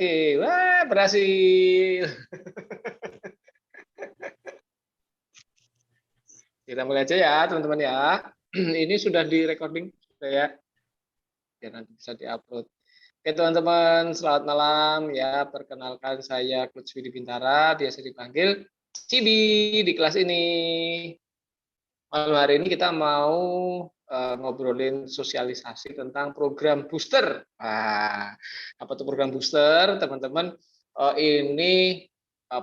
lagi. Wah, berhasil. Kita mulai aja ya, teman-teman ya. Ini sudah di recording, sudah ya. Ya nanti bisa diupload. Oke, teman-teman, selamat malam ya. Perkenalkan saya Coach Widi Bintara, biasa dipanggil Cibi di kelas ini. Malam hari ini kita mau ngobrolin sosialisasi tentang program booster. Apa tuh program booster, teman-teman? Ini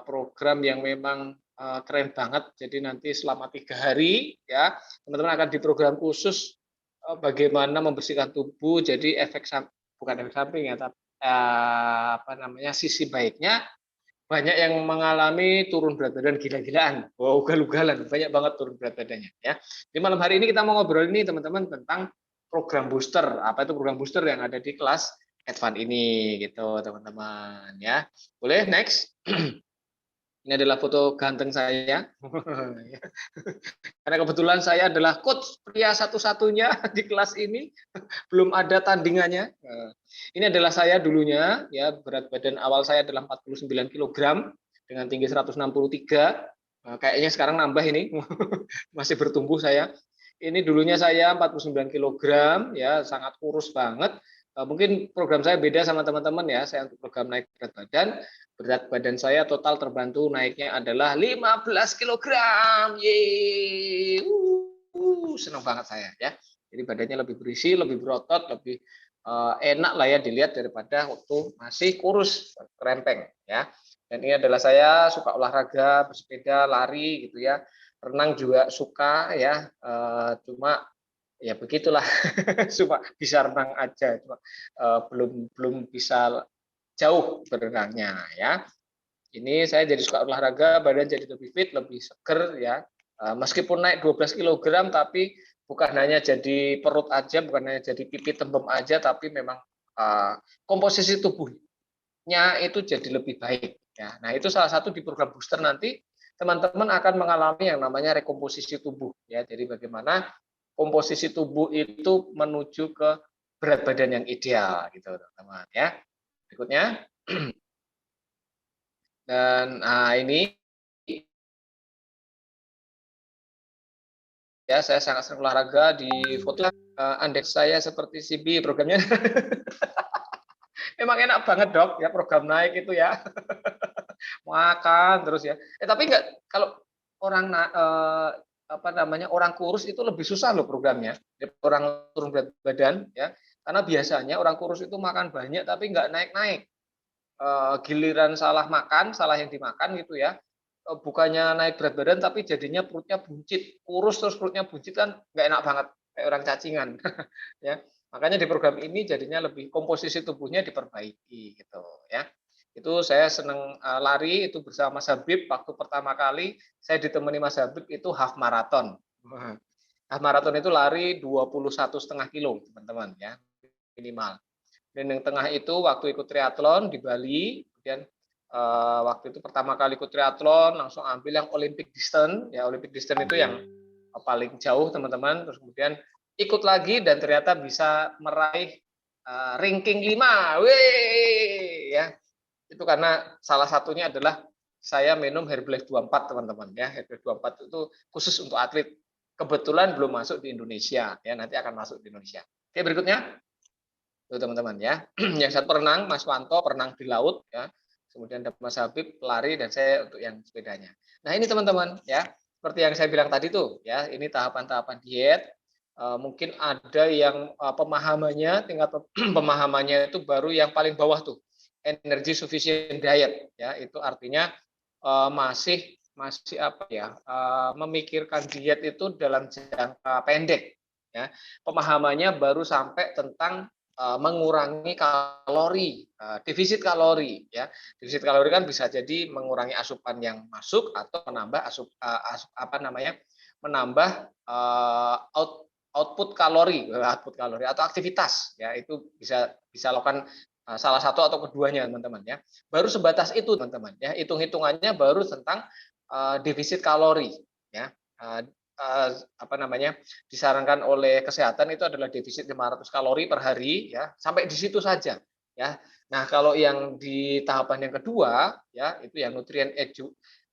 program yang memang keren banget. Jadi nanti selama 3 hari ya, teman-teman akan diprogram khusus bagaimana membersihkan tubuh. Jadi bukan efek samping ya, tapi sisi baiknya banyak yang mengalami turun berat badan gila-gilaan, ugal-ugalan, banyak banget turun berat badannya ya. Di malam hari ini kita mau ngobrol ini teman-teman tentang program booster. Apa itu program booster yang ada di kelas Advance ini gitu teman-teman ya. Boleh next. Ini adalah foto ganteng saya. Karena kebetulan saya adalah coach pria satu-satunya di kelas ini, belum ada tandingannya. Ini adalah saya dulunya, ya berat badan awal saya adalah 49 kg dengan tinggi 163. Kayaknya sekarang nambah ini, masih bertumbuh saya. Ini dulunya saya 49 kg, ya sangat kurus banget. Mungkin program saya beda sama teman-teman ya. Saya untuk program naik berat badan saya total terbantu naiknya adalah 15 kg. Yeay. Senang banget saya ya. Jadi badannya lebih berisi, lebih berotot, lebih enak lah ya dilihat daripada waktu masih kurus, kerempeng ya. Dan ini adalah saya suka olahraga, bersepeda, lari gitu ya. Renang juga suka ya. Cuma ya begitulah. Cuma bisa renang aja, cuma belum bisa jauh berenangnya ya. Ini saya jadi suka olahraga, badan jadi lebih fit, lebih seger ya. Meskipun naik 12 kg tapi bukan hanya jadi perut aja, bukan hanya jadi pipi tembem aja, tapi memang komposisi tubuhnya itu jadi lebih baik ya. Nah, itu salah satu di program booster nanti teman-teman akan mengalami yang namanya rekomposisi tubuh ya. Jadi bagaimana komposisi tubuh itu menuju ke berat badan yang ideal gitu teman-teman ya. Berikutnya. Dan ini ya saya sangat sering olahraga di foto andeks saya seperti CB programnya. Emang enak banget dok ya program naik itu ya. Makan terus ya. Tapi enggak kalau orang orang kurus itu lebih susah loh programnya. Orang turun berat badan ya. Karena biasanya orang kurus itu makan banyak tapi enggak naik-naik. Giliran salah makan, salah yang dimakan gitu ya, bukannya naik berat badan tapi jadinya perutnya buncit, kurus terus perutnya buncit kan nggak enak banget kayak orang cacingan. Ya, makanya di program ini jadinya lebih komposisi tubuhnya diperbaiki gitu ya. Itu saya senang lari itu bersama Mas Habib. Waktu pertama kali saya ditemani Mas Habib itu half marathon. Half marathon itu lari 21,5 kilo teman-teman ya minimal. Dan yang tengah itu waktu ikut triathlon di Bali, kemudian waktu itu pertama kali ikut triathlon langsung ambil yang Olympic distance, ya Olympic distance itu yang paling jauh teman-teman. Terus kemudian ikut lagi dan ternyata bisa meraih ranking 5, wih ya. Itu karena salah satunya adalah saya minum Herbalife 24 teman-teman ya. Herbalife 24 itu khusus untuk atlet. Kebetulan belum masuk di Indonesia ya, nanti akan masuk di Indonesia. Oke, berikutnya. Tuh teman-teman ya. Yang satu perenang, Mas Wanto perenang di laut ya. Kemudian ada Mas Habib pelari dan saya untuk yang sepedanya. Nah, ini teman-teman ya. Seperti yang saya bilang tadi tuh ya, ini tahapan-tahapan diet. Mungkin ada yang pemahamannya, tingkat pemahamannya itu baru yang paling bawah tuh. Energy sufficient diet ya. Itu artinya masih apa ya? Memikirkan diet itu dalam jangka pendek ya. Pemahamannya baru sampai tentang mengurangi kalori, defisit kalori ya. Defisit kalori kan bisa jadi mengurangi asupan yang masuk atau menambah menambah output kalori atau aktivitas ya. Itu bisa lakukan salah satu atau keduanya teman-teman ya. Baru sebatas itu teman-teman ya. Hitung-hitungannya baru tentang defisit kalori ya. Disarankan oleh kesehatan itu adalah defisit 500 kalori per hari ya, sampai di situ saja ya. Nah, kalau yang di tahapan yang kedua ya, itu yang nutrient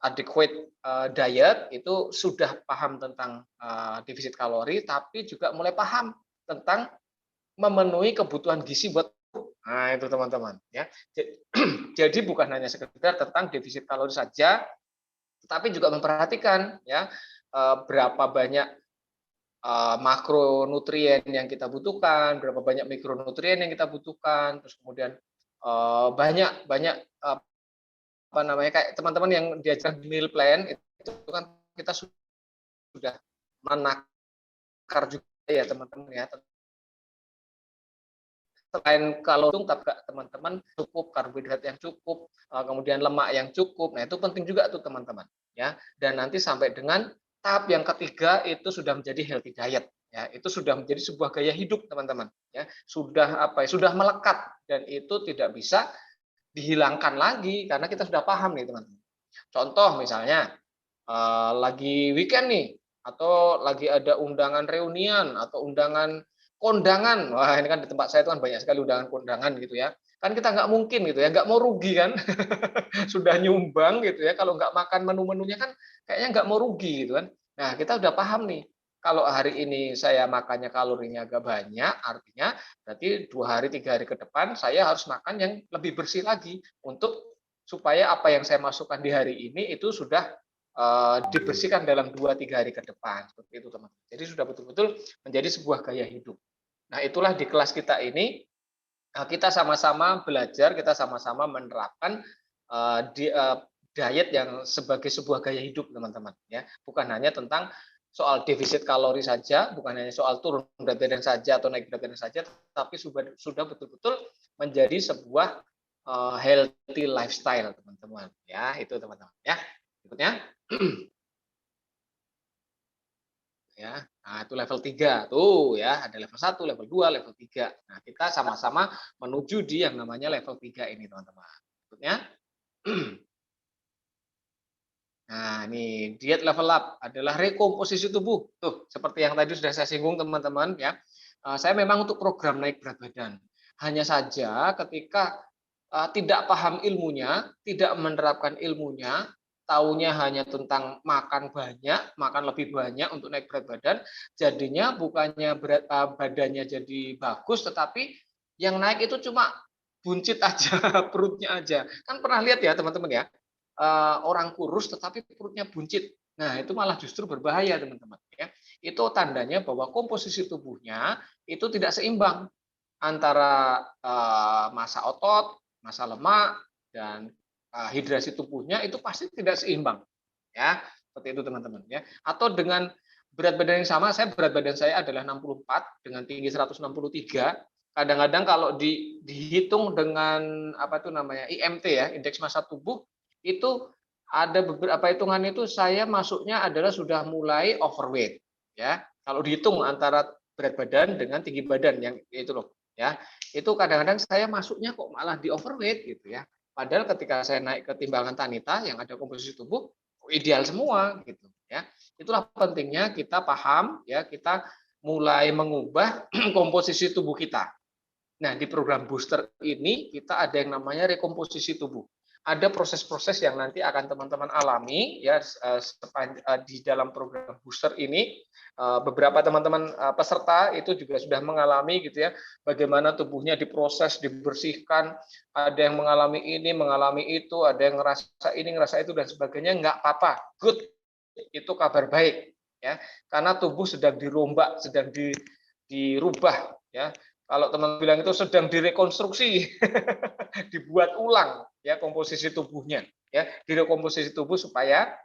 adequate diet, itu sudah paham tentang defisit kalori, tapi juga mulai paham tentang memenuhi kebutuhan gizi buat. Nah, itu teman-teman ya. Jadi bukan hanya sekedar tentang defisit kalori saja, tetapi juga memperhatikan ya berapa banyak makronutrien yang kita butuhkan, berapa banyak mikronutrien yang kita butuhkan, terus kemudian banyak banyak apa namanya, kayak teman-teman yang diajar meal plan itu kan kita sudah menakar juga ya teman-teman ya, selain kalau tapi teman-teman cukup karbohidrat yang cukup, kemudian lemak yang cukup. Nah, itu penting juga tuh teman-teman ya. Dan nanti sampai dengan tahap yang ketiga itu sudah menjadi healthy diet ya. Itu sudah menjadi sebuah gaya hidup teman-teman ya. Sudah apa ya? Sudah melekat dan itu tidak bisa dihilangkan lagi karena kita sudah paham nih teman-teman. Contoh misalnya lagi weekend nih atau lagi ada undangan reunian atau undangan kondangan. Wah, ini kan di tempat saya itu kan banyak sekali undangan kondangan gitu ya. Kan kita nggak mungkin gitu ya, nggak mau rugi kan. Sudah nyumbang gitu ya, kalau nggak makan menu-menunya kan kayaknya nggak mau rugi gitu kan. Nah, kita udah paham nih, kalau hari ini saya makannya kalorinya agak banyak, artinya berarti 2 hari 3 hari ke depan saya harus makan yang lebih bersih lagi untuk supaya apa yang saya masukkan di hari ini itu sudah dibersihkan dalam 2-3 hari ke depan, seperti itu teman-teman. Jadi sudah betul-betul menjadi sebuah gaya hidup. Nah, itulah di kelas kita ini kita sama-sama belajar, kita sama-sama menerapkan diet yang sebagai sebuah gaya hidup teman-teman ya. Bukan hanya tentang soal defisit kalori saja, bukan hanya soal turun berat badan saja atau naik berat badan saja, tapi sudah betul-betul menjadi sebuah healthy lifestyle teman-teman ya. Itu teman-teman ya. Berikutnya ya. Nah, itu level 3 tuh ya, ada level 1, level 2, level 3. Nah, kita sama-sama menuju di yang namanya level 3 ini, teman-teman. Berikutnya. Nah, ini diet level up adalah rekomposisi tubuh. Tuh, seperti yang tadi sudah saya singgung, teman-teman ya. Saya memang untuk program naik berat badan. Hanya saja ketika tidak paham ilmunya, tidak menerapkan ilmunya, taunya hanya tentang makan banyak, makan lebih banyak untuk naik berat badan, jadinya bukannya badannya jadi bagus, tetapi yang naik itu cuma buncit aja, perutnya aja. Kan pernah lihat ya teman-teman ya, orang kurus tetapi perutnya buncit. Nah, itu malah justru berbahaya teman-teman ya. Itu tandanya bahwa komposisi tubuhnya itu tidak seimbang antara massa otot, massa lemak, dan hidrasi tubuhnya itu pasti tidak seimbang ya, seperti itu teman-teman ya. Atau dengan berat badan yang sama, berat badan saya adalah 64 dengan tinggi 163. Kadang-kadang kalau dihitung dengan apa itu namanya IMT ya, indeks massa tubuh, itu ada beberapa hitungan itu saya masuknya adalah sudah mulai overweight ya. Kalau dihitung antara berat badan dengan tinggi badan yang itu loh ya, itu kadang-kadang saya masuknya kok malah di overweight gitu ya. Padahal ketika saya naik ke timbangan Tanita yang ada komposisi tubuh ideal semua gitu ya. Itulah pentingnya kita paham ya, kita mulai mengubah komposisi tubuh kita. Nah, di program booster ini kita ada yang namanya rekomposisi tubuh. Ada proses-proses yang nanti akan teman-teman alami ya di dalam program booster ini. Beberapa teman-teman peserta itu juga sudah mengalami gitu ya, bagaimana tubuhnya diproses, dibersihkan. Ada yang mengalami ini, mengalami itu, ada yang ngerasa ini, ngerasa itu dan sebagainya. Nggak apa-apa, good, itu kabar baik ya, karena tubuh sedang dirombak, sedang dirubah ya. Kalau teman bilang itu sedang direkonstruksi, dibuat ulang ya komposisi tubuhnya ya, direkomposisi tubuh supaya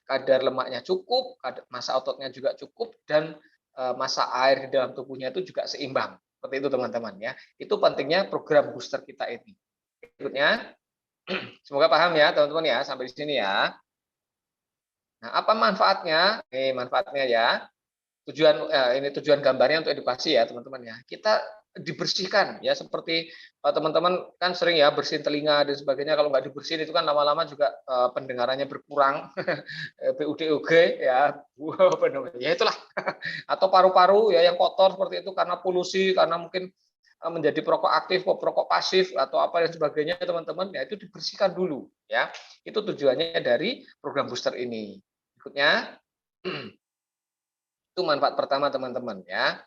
kadar lemaknya cukup, massa ototnya juga cukup, dan massa air di dalam tubuhnya itu juga seimbang. Seperti itu teman-teman ya. Itu pentingnya program booster kita ini. Berikutnya, semoga paham ya teman-teman ya sampai di sini ya. Nah, apa manfaatnya? Manfaatnya ya. Ini tujuan gambarnya untuk edukasi ya teman-teman ya. Kita dibersihkan ya, seperti teman-teman kan sering ya bersihin telinga dan sebagainya, kalau nggak dibersihin itu kan lama-lama juga pendengarannya berkurang. PUDUG ya, ya itulah. Atau paru-paru ya yang kotor seperti itu karena polusi, karena mungkin menjadi perokok aktif, perokok pasif atau apa dan sebagainya teman-teman, ya itu dibersihkan dulu ya. Itu tujuannya dari program booster ini. Berikutnya itu manfaat pertama teman-teman ya.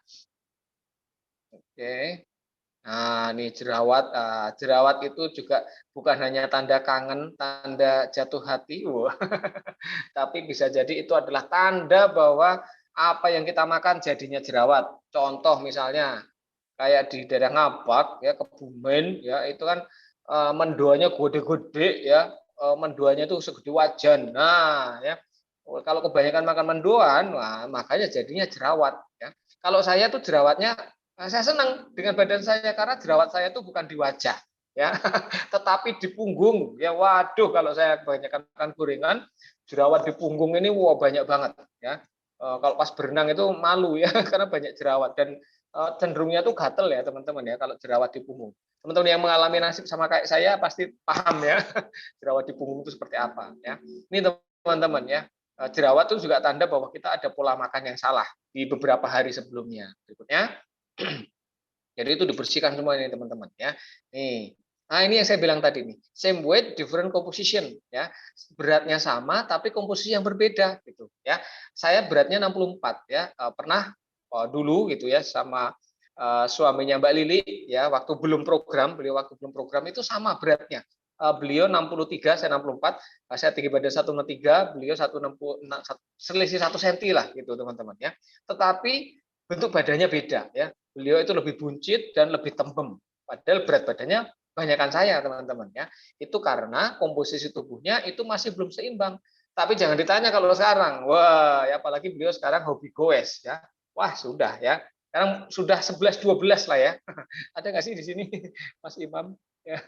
Oke. Nah, ini jerawat. Jerawat itu juga bukan hanya tanda kangen, tanda jatuh hati, tapi bisa jadi itu adalah tanda bahwa apa yang kita makan jadinya jerawat. Contoh misalnya kayak di daerah Ngabak ya, Kebumen ya, itu kan mendoanya gede-gede ya, mendoanya itu segede wajan. Nah, ya kalau kebanyakan makan mendoan, wah, makanya jadinya jerawat ya. Kalau saya tuh jerawatnya saya senang dengan badan saya karena jerawat saya tuh bukan di wajah ya, tetapi di punggung ya. Waduh, kalau saya kebanyakan makan gorengan, jerawat di punggung ini wah banyak banget ya. Kalau pas berenang itu malu ya karena banyak jerawat dan cenderungnya tuh gatel ya teman-teman ya kalau jerawat di punggung. Teman-teman yang mengalami nasib sama kayak saya pasti paham ya jerawat di punggung itu seperti apa ya. Ini teman-teman ya, jerawat itu juga tanda bahwa kita ada pola makan yang salah di beberapa hari sebelumnya. Berikutnya, jadi itu dibersihkan semua ini teman-teman ya. Nih, nah ini yang saya bilang tadi nih, same weight different composition ya, beratnya sama tapi komposisi yang berbeda gitu ya. Saya beratnya 64 ya, pernah dulu gitu ya sama suaminya Mbak Lili ya, waktu belum program, beliau waktu belum program itu sama beratnya. Beliau 63, saya 64, saya tinggi badan 163, beliau 160, selisih 1 cm lah gitu teman-teman ya. Tetapi bentuk badannya beda ya. Beliau itu lebih buncit dan lebih tembem. Padahal berat badannya banyakan saya teman-teman ya. Itu karena komposisi tubuhnya itu masih belum seimbang. Tapi jangan ditanya kalau sekarang. Wah, ya apalagi beliau sekarang hobi goes ya. Wah, sudah ya. Sekarang sudah 11 12 lah ya. Ada nggak sih di sini Mas Imam? Ya.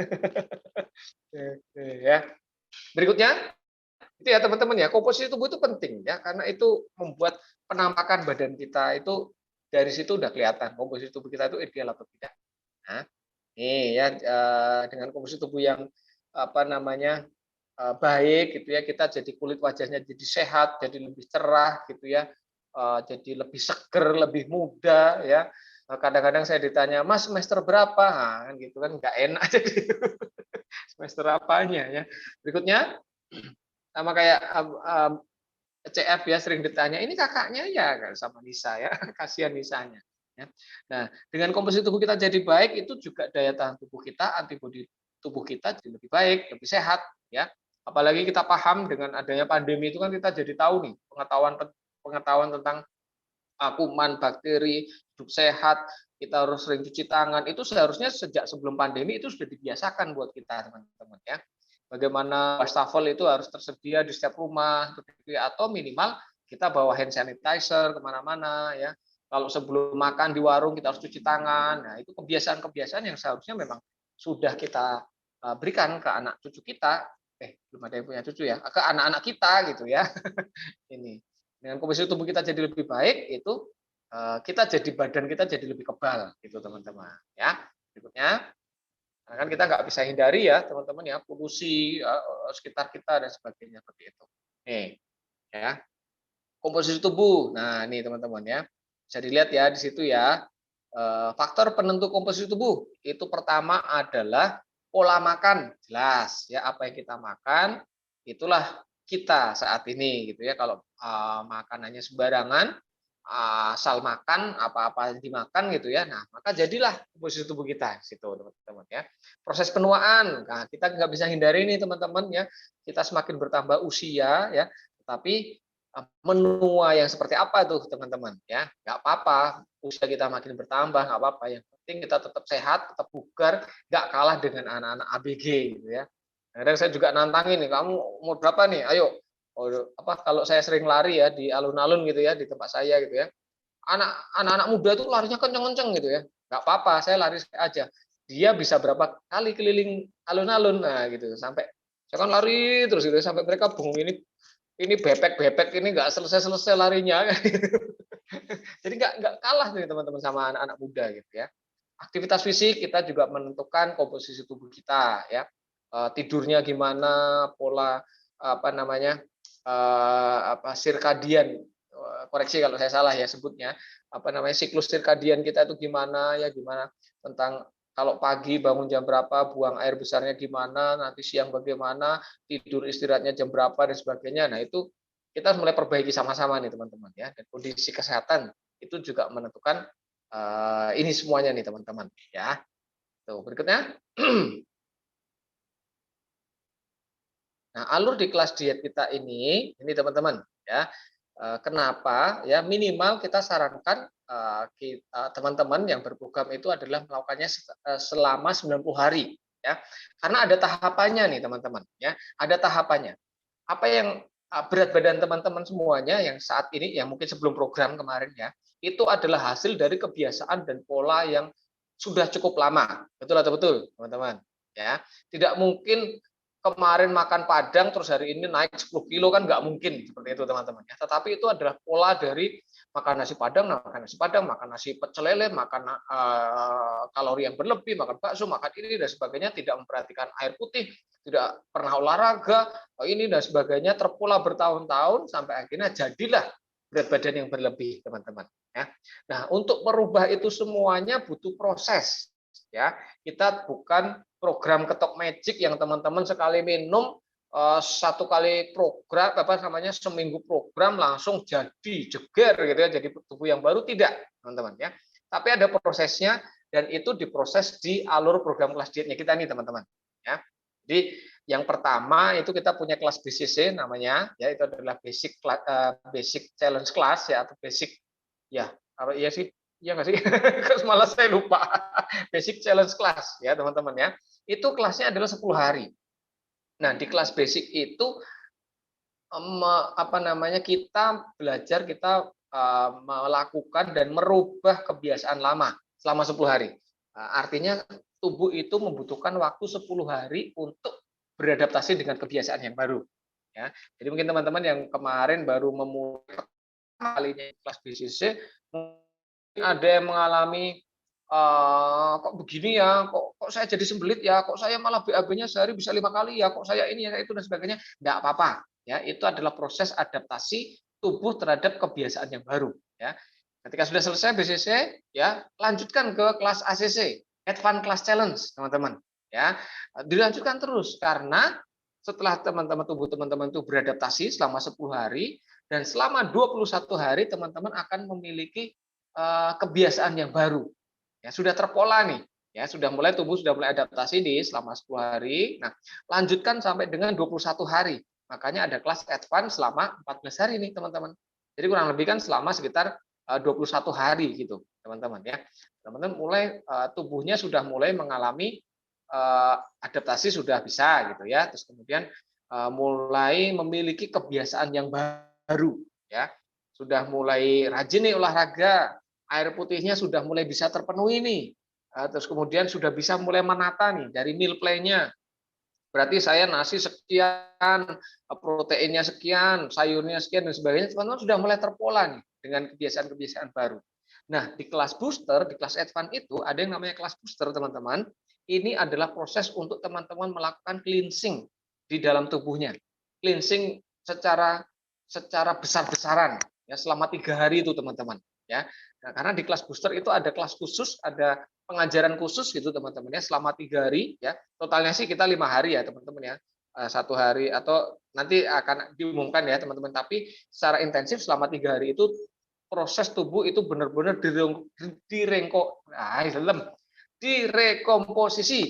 Ya. Berikutnya itu ya teman-teman ya, komposisi tubuh itu penting ya karena itu membuat penampakan badan kita itu dari situ udah kelihatan komposisi tubuh kita itu ideal atau tidak. Nah, ini ya dengan komposisi tubuh yang apa namanya baik gitu ya, kita jadi kulit wajahnya jadi sehat, jadi lebih cerah gitu ya, jadi lebih seger, lebih muda ya. Kadang-kadang saya ditanya, Mas semester berapa? Nah, kan gitu kan nggak enak jadi semester apanya ya. Berikutnya sama kayak CF ya sering ditanya, ini kakaknya ya sama Nisa ya, kasihan Nisanya. Ya. Nah, dengan komposisi tubuh kita jadi baik, itu juga daya tahan tubuh kita, antibodi tubuh kita jadi lebih baik, lebih sehat. Ya. Apalagi kita paham dengan adanya pandemi itu kan kita jadi tahu nih pengetahuan tentang kuman, bakteri, hidup sehat, kita harus sering cuci tangan. Itu seharusnya sejak sebelum pandemi itu sudah dibiasakan buat kita teman-teman ya. Bagaimana wastafel itu harus tersedia di setiap rumah, atau minimal kita bawa hand sanitizer kemana-mana ya. Kalau sebelum makan di warung kita harus cuci tangan. Nah itu kebiasaan-kebiasaan yang seharusnya memang sudah kita berikan ke anak cucu kita. Belum ada yang punya cucu ya, ke anak-anak kita gitu ya. Ini dengan komposisi tubuh kita jadi lebih baik, itu kita jadi badan kita jadi lebih kebal gitu teman-teman ya. Berikutnya, karena kan kita nggak bisa hindari ya teman-teman ya, polusi sekitar kita dan sebagainya seperti itu. Nih ya, komposisi tubuh. Nah ini teman-teman ya, bisa dilihat ya di situ ya. Faktor penentu komposisi tubuh itu pertama adalah pola makan, jelas ya, apa yang kita makan itulah kita saat ini gitu ya. Kalau makanannya sembarangan, asal makan apa-apa yang dimakan gitu ya, nah maka jadilah komposisi tubuh kita situ teman-teman ya. Proses penuaan, nah kita nggak bisa hindari ini teman-teman ya, kita semakin bertambah usia ya, tetapi menua yang seperti apa tuh teman-teman ya, nggak apa-apa usia kita makin bertambah, nggak apa-apa, yang penting kita tetap sehat, tetap bugar, nggak kalah dengan anak-anak ABG gitu ya. Kadang saya juga nantangin nih, kamu mau berapa nih, ayo. Kalau saya sering lari ya di alun-alun gitu ya, di tempat saya gitu ya, anak-anak muda tuh larinya kenceng-kenceng gitu ya, nggak apa-apa, saya lari aja, dia bisa berapa kali keliling alun-alun, nah gitu, sampai saya kan lari terus gitu sampai mereka bingung, ini bebek ini nggak selesai larinya. Jadi nggak kalah nih teman-teman sama anak-anak muda gitu ya. Aktivitas fisik kita juga menentukan komposisi tubuh kita ya. Tidurnya gimana, pola apa namanya sirkadian, koreksi kalau saya salah ya sebutnya, apa namanya siklus sirkadian kita itu gimana ya, gimana tentang kalau pagi bangun jam berapa, buang air besarnya gimana, nanti siang bagaimana, tidur istirahatnya jam berapa dan sebagainya. Nah, itu kita harus mulai perbaiki sama-sama nih teman-teman ya. Dan kondisi kesehatan itu juga menentukan ini semuanya nih teman-teman ya. Tuh, berikutnya. Nah, alur di kelas diet kita ini teman-teman ya. Kenapa? Ya minimal kita sarankan teman-teman yang berprogram itu adalah melakukannya selama 90 hari ya. Karena ada tahapannya nih teman-teman ya. Ada tahapannya. Apa yang berat badan teman-teman semuanya yang saat ini yang mungkin sebelum program kemarin ya, itu adalah hasil dari kebiasaan dan pola yang sudah cukup lama. Betul atau betul, teman-teman? Ya. Tidak mungkin kemarin makan padang terus hari ini naik 10 kilo kan nggak mungkin seperti itu teman-teman ya. Tetapi itu adalah pola dari makan nasi padang, makan nasi pecel lele, makan kalori yang berlebih, makan bakso, makan ini dan sebagainya, tidak memperhatikan air putih, tidak pernah olahraga, ini dan sebagainya, terpola bertahun-tahun sampai akhirnya jadilah berat badan yang berlebih teman-teman ya. Nah, untuk merubah itu semuanya butuh proses ya. Kita bukan program ketok magic yang teman-teman sekali minum satu kali program seminggu program langsung jadi jeger gitu ya, jadi tubuh yang baru, tidak teman-teman ya. Tapi ada prosesnya dan itu diproses di alur program kelas dietnya kita nih teman-teman ya. Jadi yang pertama itu kita punya kelas BCC namanya ya, itu adalah basic challenge class ya, atau basic ya apa iya sih iya nggak sih malah saya lupa basic challenge class ya teman-teman ya. Itu kelasnya adalah 10 hari. Nah, di kelas basic itu kita belajar, kita melakukan dan merubah kebiasaan lama selama 10 hari. Artinya tubuh itu membutuhkan waktu 10 hari untuk beradaptasi dengan kebiasaan yang baru ya. Jadi mungkin teman-teman yang kemarin baru memulai kalinya kelas BCC, mungkin ada yang mengalami kok begini ya, kok saya jadi sembelit ya, kok saya malah BAB-nya sehari bisa 5 kali ya, kok saya ini ya itu dan sebagainya. Enggak apa-apa ya, itu adalah proses adaptasi tubuh terhadap kebiasaan yang baru ya. Ketika sudah selesai BCC ya, lanjutkan ke kelas ACC, Advanced Class Challenge, teman-teman ya. Dilanjutkan terus karena setelah tubuh teman-teman itu beradaptasi selama 10 hari dan selama 21 hari teman-teman akan memiliki kebiasaan yang baru. Ya, sudah terpola nih. Ya, tubuh sudah mulai adaptasi di selama 10 hari. Nah, lanjutkan sampai dengan 21 hari. Makanya ada kelas advance selama 14 hari nih, teman-teman. Jadi kurang lebih kan selama sekitar 21 hari gitu, teman-teman ya. Teman-teman mulai tubuhnya sudah mulai mengalami adaptasi, sudah bisa gitu ya. Terus kemudian mulai memiliki kebiasaan yang baru ya. Sudah mulai rajin nih olahraga, air putihnya sudah mulai bisa terpenuhi nih. Terus kemudian sudah bisa mulai menata nih dari meal plan-nya. Berarti saya nasi sekian, proteinnya sekian, sayurnya sekian dan sebagainya. Teman-teman sudah mulai terpola nih dengan kebiasaan-kebiasaan baru. Nah, di kelas booster, di kelas advance itu ada yang namanya kelas booster, teman-teman. Ini adalah proses untuk teman-teman melakukan cleansing di dalam tubuhnya. Cleansing secara besar-besaran ya selama 3 hari itu, teman-teman ya. Nah, karena di kelas booster itu ada kelas khusus, ada pengajaran khusus gitu teman-teman ya selama 3 hari ya. Totalnya sih kita 5 hari ya teman-teman ya. 1 hari atau nanti akan diumumkan ya teman-teman, tapi secara intensif selama 3 hari itu proses tubuh itu benar-benar direkomposisi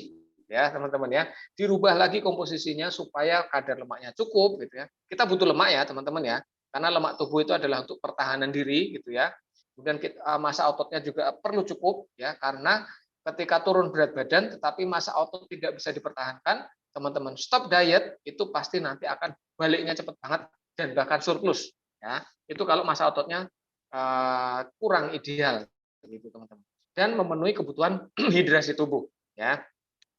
ya teman-teman ya. Dirubah lagi komposisinya supaya kadar lemaknya cukup gitu ya. Kita butuh lemak ya teman-teman ya. Karena lemak tubuh itu adalah untuk pertahanan diri gitu ya. Kemudian massa ototnya juga perlu cukup ya, karena ketika turun berat badan tetapi massa otot tidak bisa dipertahankan, teman-teman stop diet itu pasti nanti akan baliknya cepat banget dan bahkan surplus ya. Itu kalau massa ototnya kurang ideal gitu teman-teman. Dan memenuhi kebutuhan hidrasi tubuh ya.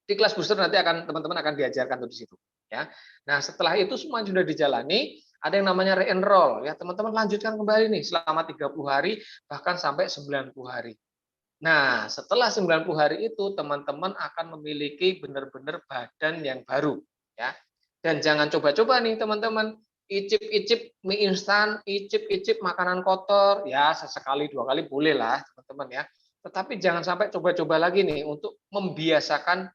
Di kelas booster nanti teman-teman akan diajarkan tuh di situ ya. Nah, setelah itu semua sudah dijalani, ada yang namanya re-enroll ya, teman-teman lanjutkan kembali nih selama 30 hari bahkan sampai 90 hari. Nah, setelah 90 hari itu teman-teman akan memiliki benar-benar badan yang baru ya. Dan jangan coba-coba nih teman-teman icip-icip mie instan, icip-icip makanan kotor ya, sesekali 2 kali boleh lah teman-teman ya. Tetapi jangan sampai coba-coba lagi nih untuk membiasakan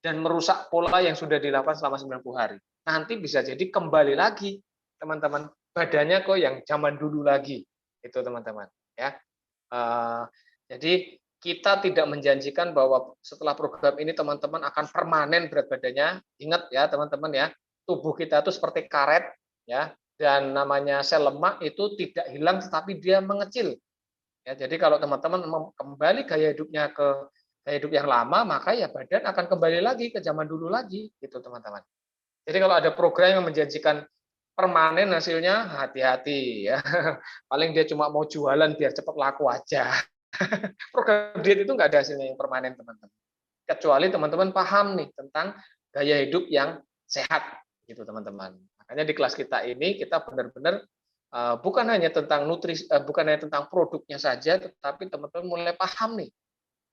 dan merusak pola yang sudah dilakukan selama 90 hari. Nanti bisa jadi kembali lagi, teman-teman, badannya kok yang zaman dulu lagi, itu teman-teman. Ya, jadi kita tidak menjanjikan bahwa setelah program ini teman-teman akan permanen berat badannya. Ingat ya teman-teman ya, tubuh kita itu seperti karet ya, dan namanya sel lemak itu tidak hilang tetapi dia mengecil. Ya, jadi kalau teman-teman kembali gaya hidupnya ke gaya hidup yang lama, maka ya badan akan kembali lagi ke zaman dulu lagi, gitu teman-teman. Jadi kalau ada program yang menjanjikan permanen hasilnya, hati-hati ya. Paling dia cuma mau jualan biar cepat laku aja. Program diet itu nggak ada hasilnya yang permanen teman-teman. Kecuali teman-teman paham nih tentang gaya hidup yang sehat, gitu teman-teman. Makanya di kelas kita ini kita benar-benar bukan hanya tentang nutrisi, bukan hanya tentang produknya saja, tetapi teman-teman mulai paham nih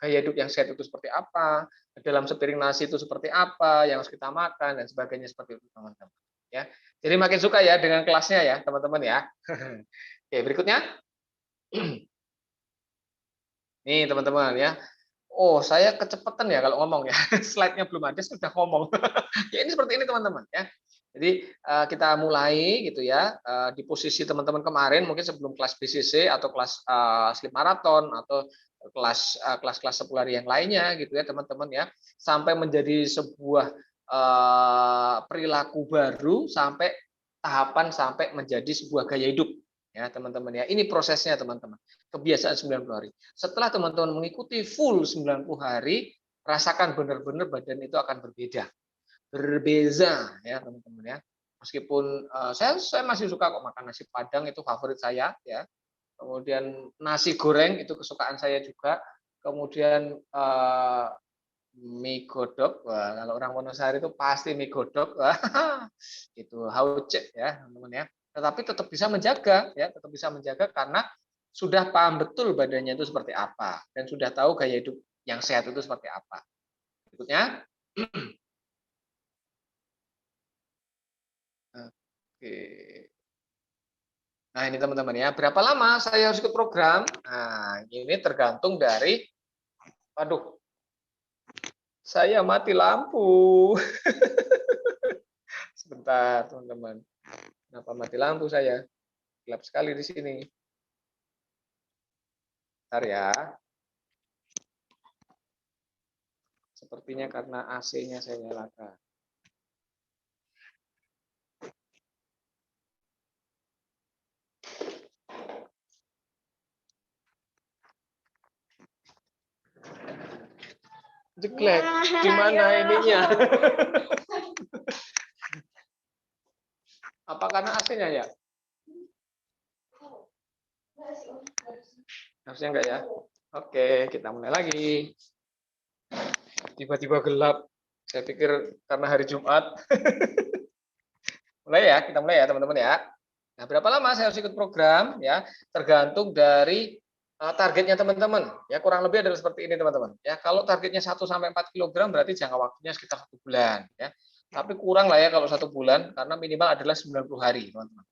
gaya hidup yang sehat itu seperti apa, dalam sepiring nasi itu seperti apa, yang harus kita makan dan sebagainya seperti itu teman-teman. Ya, jadi makin suka ya dengan kelasnya ya teman-teman ya. Oke, berikutnya. Nih teman-teman ya. Oh, saya kecepatan ya kalau ngomong ya. Slide-nya belum ada sudah ngomong. Ya ini seperti ini teman-teman ya. Jadi kita mulai gitu ya di posisi teman-teman kemarin mungkin sebelum kelas BCC atau kelas sleep marathon atau kelas-kelas 10 hari yang lainnya gitu ya teman-teman ya, sampai menjadi sebuah perilaku baru sampai tahapan sampai menjadi sebuah gaya hidup ya teman-teman ya. Ini prosesnya teman-teman. Kebiasaan 90 hari. Setelah teman-teman mengikuti full 90 hari, rasakan benar-benar badan itu akan berbeza ya teman-teman ya. Meskipun saya masih suka kok makan nasi Padang, itu favorit saya ya. Kemudian nasi goreng itu kesukaan saya juga. Kemudian mie godok, wah, kalau orang Wonosari itu pasti mie godok, itu hauce ya teman-teman ya. Tetapi tetap bisa menjaga ya, tetap bisa menjaga karena sudah paham betul badannya itu seperti apa dan sudah tahu gaya hidup yang sehat itu seperti apa. Berikutnya. Oke. Nah, ini teman-teman ya, berapa lama saya harus ikut program? Nah, ini tergantung dari, aduh, saya mati lampu. Sebentar, teman-teman. Kenapa mati lampu saya? Gelap sekali di sini. Bentar ya. Sepertinya karena AC-nya saya nyalakan. Jelek. Gimana ininya? Apa karena AC-nya ya? Harusnya enggak ya? Oke, kita mulai lagi. Tiba-tiba gelap. Saya pikir karena hari Jumat. Mulai ya, kita mulai ya teman-teman ya. Nah, berapa lama saya harus ikut program ya? Tergantung dari targetnya teman-teman. Ya, kurang lebih adalah seperti ini teman-teman. Ya, kalau targetnya 1 sampai 4 kg berarti jangka waktunya sekitar 1 bulan ya. Tapi kurang lah ya kalau 1 bulan karena minimal adalah 90 hari, teman-teman.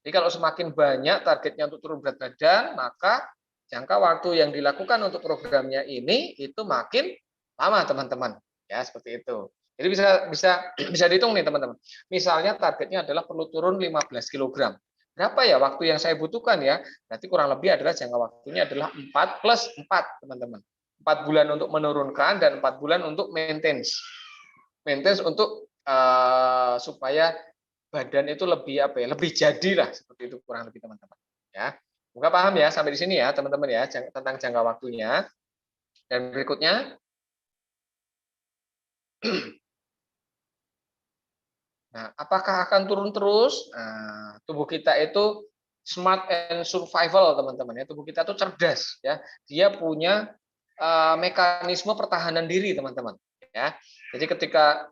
Jadi kalau semakin banyak targetnya untuk turun berat badan, maka jangka waktu yang dilakukan untuk programnya ini itu makin lama, teman-teman. Ya, seperti itu. Jadi bisa dihitung nih, teman-teman. Misalnya targetnya adalah perlu turun 15 kg. Berapa ya waktu yang saya butuhkan ya? Berarti kurang lebih adalah jangka waktunya adalah 4 plus 4, teman-teman. 4 bulan untuk menurunkan dan 4 bulan untuk maintenance. Maintenance untuk supaya badan itu lebih apa ya, lebih jadilah seperti itu kurang lebih teman-teman ya. Semoga paham ya sampai di sini ya teman-teman ya tentang jangka waktunya. Dan berikutnya, nah, apakah akan turun terus? Nah, tubuh kita itu smart and survival teman-teman ya. Tubuh kita itu cerdas ya. Dia punya mekanisme pertahanan diri teman-teman ya. Jadi ketika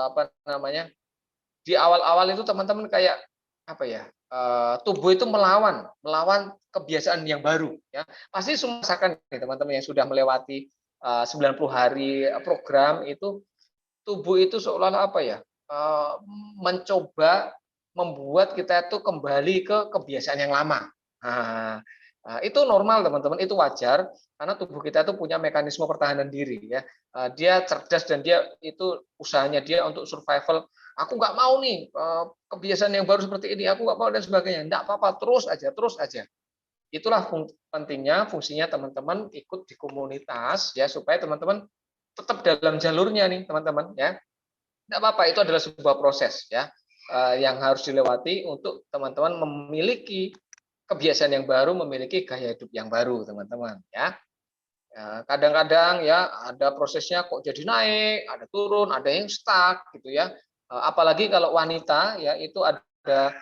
apa namanya di awal-awal itu teman-teman kayak apa ya, tubuh itu melawan kebiasaan yang baru ya. Pasti semua rasakan nih teman-teman yang sudah melewati 90 hari program itu, tubuh itu seolah-olah apa ya, mencoba membuat kita itu kembali ke kebiasaan yang lama. Nah, Itu normal teman-teman, itu wajar karena tubuh kita itu punya mekanisme pertahanan diri ya. Dia cerdas dan dia itu usahanya dia untuk survival. Aku nggak mau nih kebiasaan yang baru seperti ini, aku nggak mau dan sebagainya. Nggak apa-apa, terus aja, terus aja. Itulah pentingnya fungsinya teman-teman ikut di komunitas ya supaya teman-teman tetap dalam jalurnya nih teman-teman ya. Nggak apa-apa, itu adalah sebuah proses ya yang harus dilewati untuk teman-teman memiliki kebiasaan yang baru, memiliki gaya hidup yang baru teman-teman ya. Kadang-kadang ya ada prosesnya kok jadi naik, ada turun, ada yang stuck gitu ya. Apalagi kalau wanita ya itu ada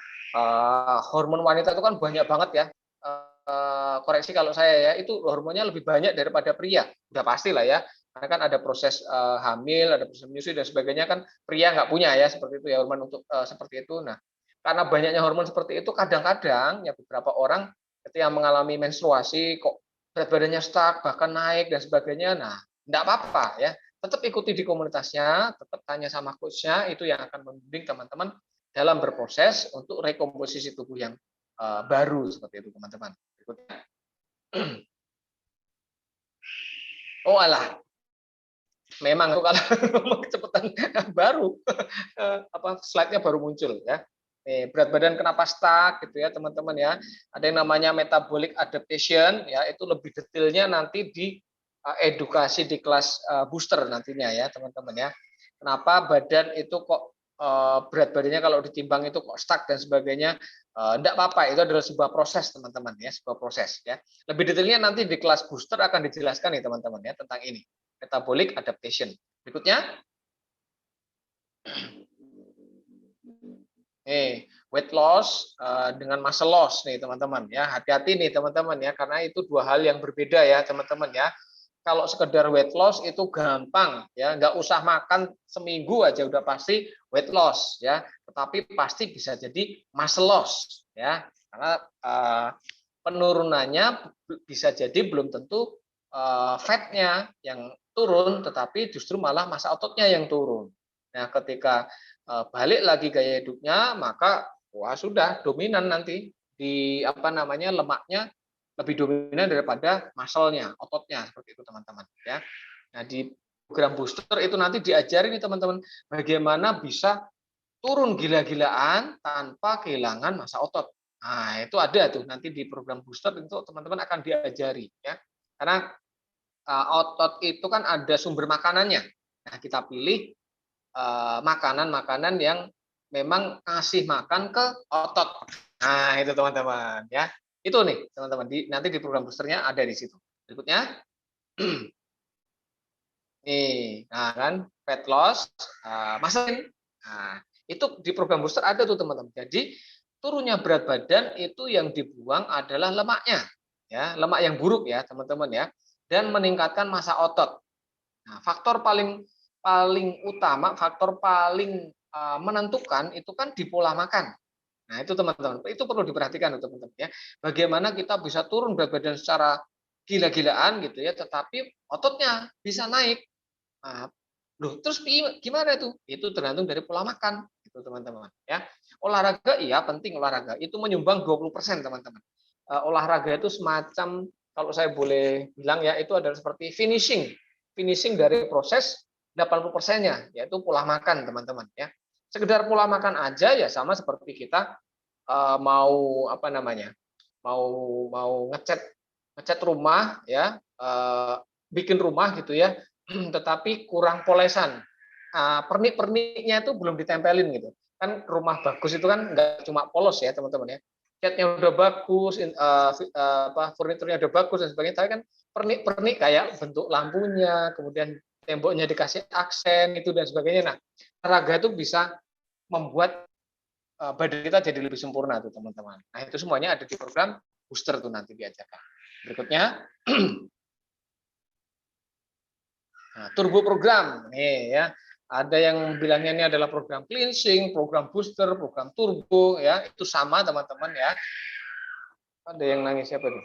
hormon wanita itu kan banyak banget ya. Koreksi kalau saya ya itu hormonnya lebih banyak daripada pria. Udah pasti lah ya. Karena kan ada proses hamil, ada proses menyusui dan sebagainya kan pria nggak punya ya seperti itu ya hormon untuk seperti itu. Nah, karena banyaknya hormon seperti itu kadang-kadang ya beberapa orang ketika mengalami menstruasi kok berat badannya stuck, bahkan naik dan sebagainya. Nah, enggak apa-apa ya. Tetap ikuti di komunitasnya, tetap tanya sama coach-nya, itu yang akan membimbing teman-teman dalam berproses untuk rekomposisi tubuh yang baru seperti itu teman-teman. Berikutnya. Oh alah, memang kalau ngomong kecepatan baru slide-nya baru muncul ya. Berat badan kenapa stuck gitu ya teman-teman ya. Ada yang namanya metabolic adaptation ya, itu lebih detailnya nanti di edukasi di kelas booster nantinya ya teman-teman ya. Kenapa badan itu kok berat badannya kalau ditimbang itu kok stuck dan sebagainya. Enggak apa-apa, itu adalah sebuah proses teman-teman ya, sebuah proses ya. Lebih detailnya nanti di kelas booster akan dijelaskan nih teman-teman ya tentang ini. Metabolic adaptation. Berikutnya. Weight loss dengan muscle loss nih teman-teman ya. Hati-hati nih teman-teman ya karena itu dua hal yang berbeda ya teman-teman ya. Kalau sekedar weight loss itu gampang ya, nggak usah makan seminggu aja udah pasti weight loss ya. Tetapi pasti bisa jadi muscle loss ya. Karena penurunannya bisa jadi belum tentu fatnya yang turun, tetapi justru malah massa ototnya yang turun. Nah, ketika balik lagi gaya hidupnya, maka wah sudah dominan nanti di lemaknya lebih dominan daripada muscle-nya, ototnya seperti itu teman-teman ya. Nah, di program booster itu nanti diajari nih teman-teman bagaimana bisa turun gila-gilaan tanpa kehilangan massa otot. Nah, itu ada tuh nanti di program booster itu teman-teman akan diajari ya. Karena otot itu kan ada sumber makanannya. Nah, kita pilih makanan-makanan yang memang kasih makan ke otot. Nah, itu teman-teman ya. Itu nih teman-teman nanti di program boosternya ada di situ. Berikutnya. Nih, nah kan fat loss, muscle. Nah, itu di program booster ada tuh teman-teman. Jadi turunnya berat badan itu yang dibuang adalah lemaknya, ya lemak yang buruk ya teman-teman ya, dan meningkatkan massa otot. Nah, faktor paling paling utama, faktor paling menentukan itu kan di pola makan. Nah, itu teman-teman, itu perlu diperhatikan teman-teman ya. Bagaimana kita bisa turun berat badan secara gila-gilaan gitu ya, tetapi ototnya bisa naik. Nah, loh, terus gimana itu? Itu tergantung dari pola makan, gitu teman-teman ya. Olahraga iya penting olahraga. Itu menyumbang 20% teman-teman. Olahraga itu semacam kalau saya boleh bilang ya itu adalah seperti finishing. Finishing dari proses 80%-nya yaitu pola makan teman-teman ya. Sekedar pola makan aja ya sama seperti kita mau apa namanya? Mau ngecat ngecat rumah ya, bikin rumah gitu ya tetapi kurang polesan. Pernik-perniknya itu belum ditempelin gitu. Kan rumah bagus itu kan nggak cuma polos ya teman-teman ya. Catnya udah bagus, furniturnya udah bagus dan sebagainya. Tapi kan pernik-pernik kayak bentuk lampunya, kemudian temboknya dikasih aksen itu dan sebagainya. Nah, olahraga itu bisa membuat badan kita jadi lebih sempurna tuh teman-teman. Nah, itu semuanya ada di program booster tuh nanti diajarkan. Berikutnya. Nah, turbo program nih ya. Ada yang bilangnya ini adalah program cleansing, program booster, program turbo ya. Itu sama teman-teman ya. Ada yang nangis siapa tuh?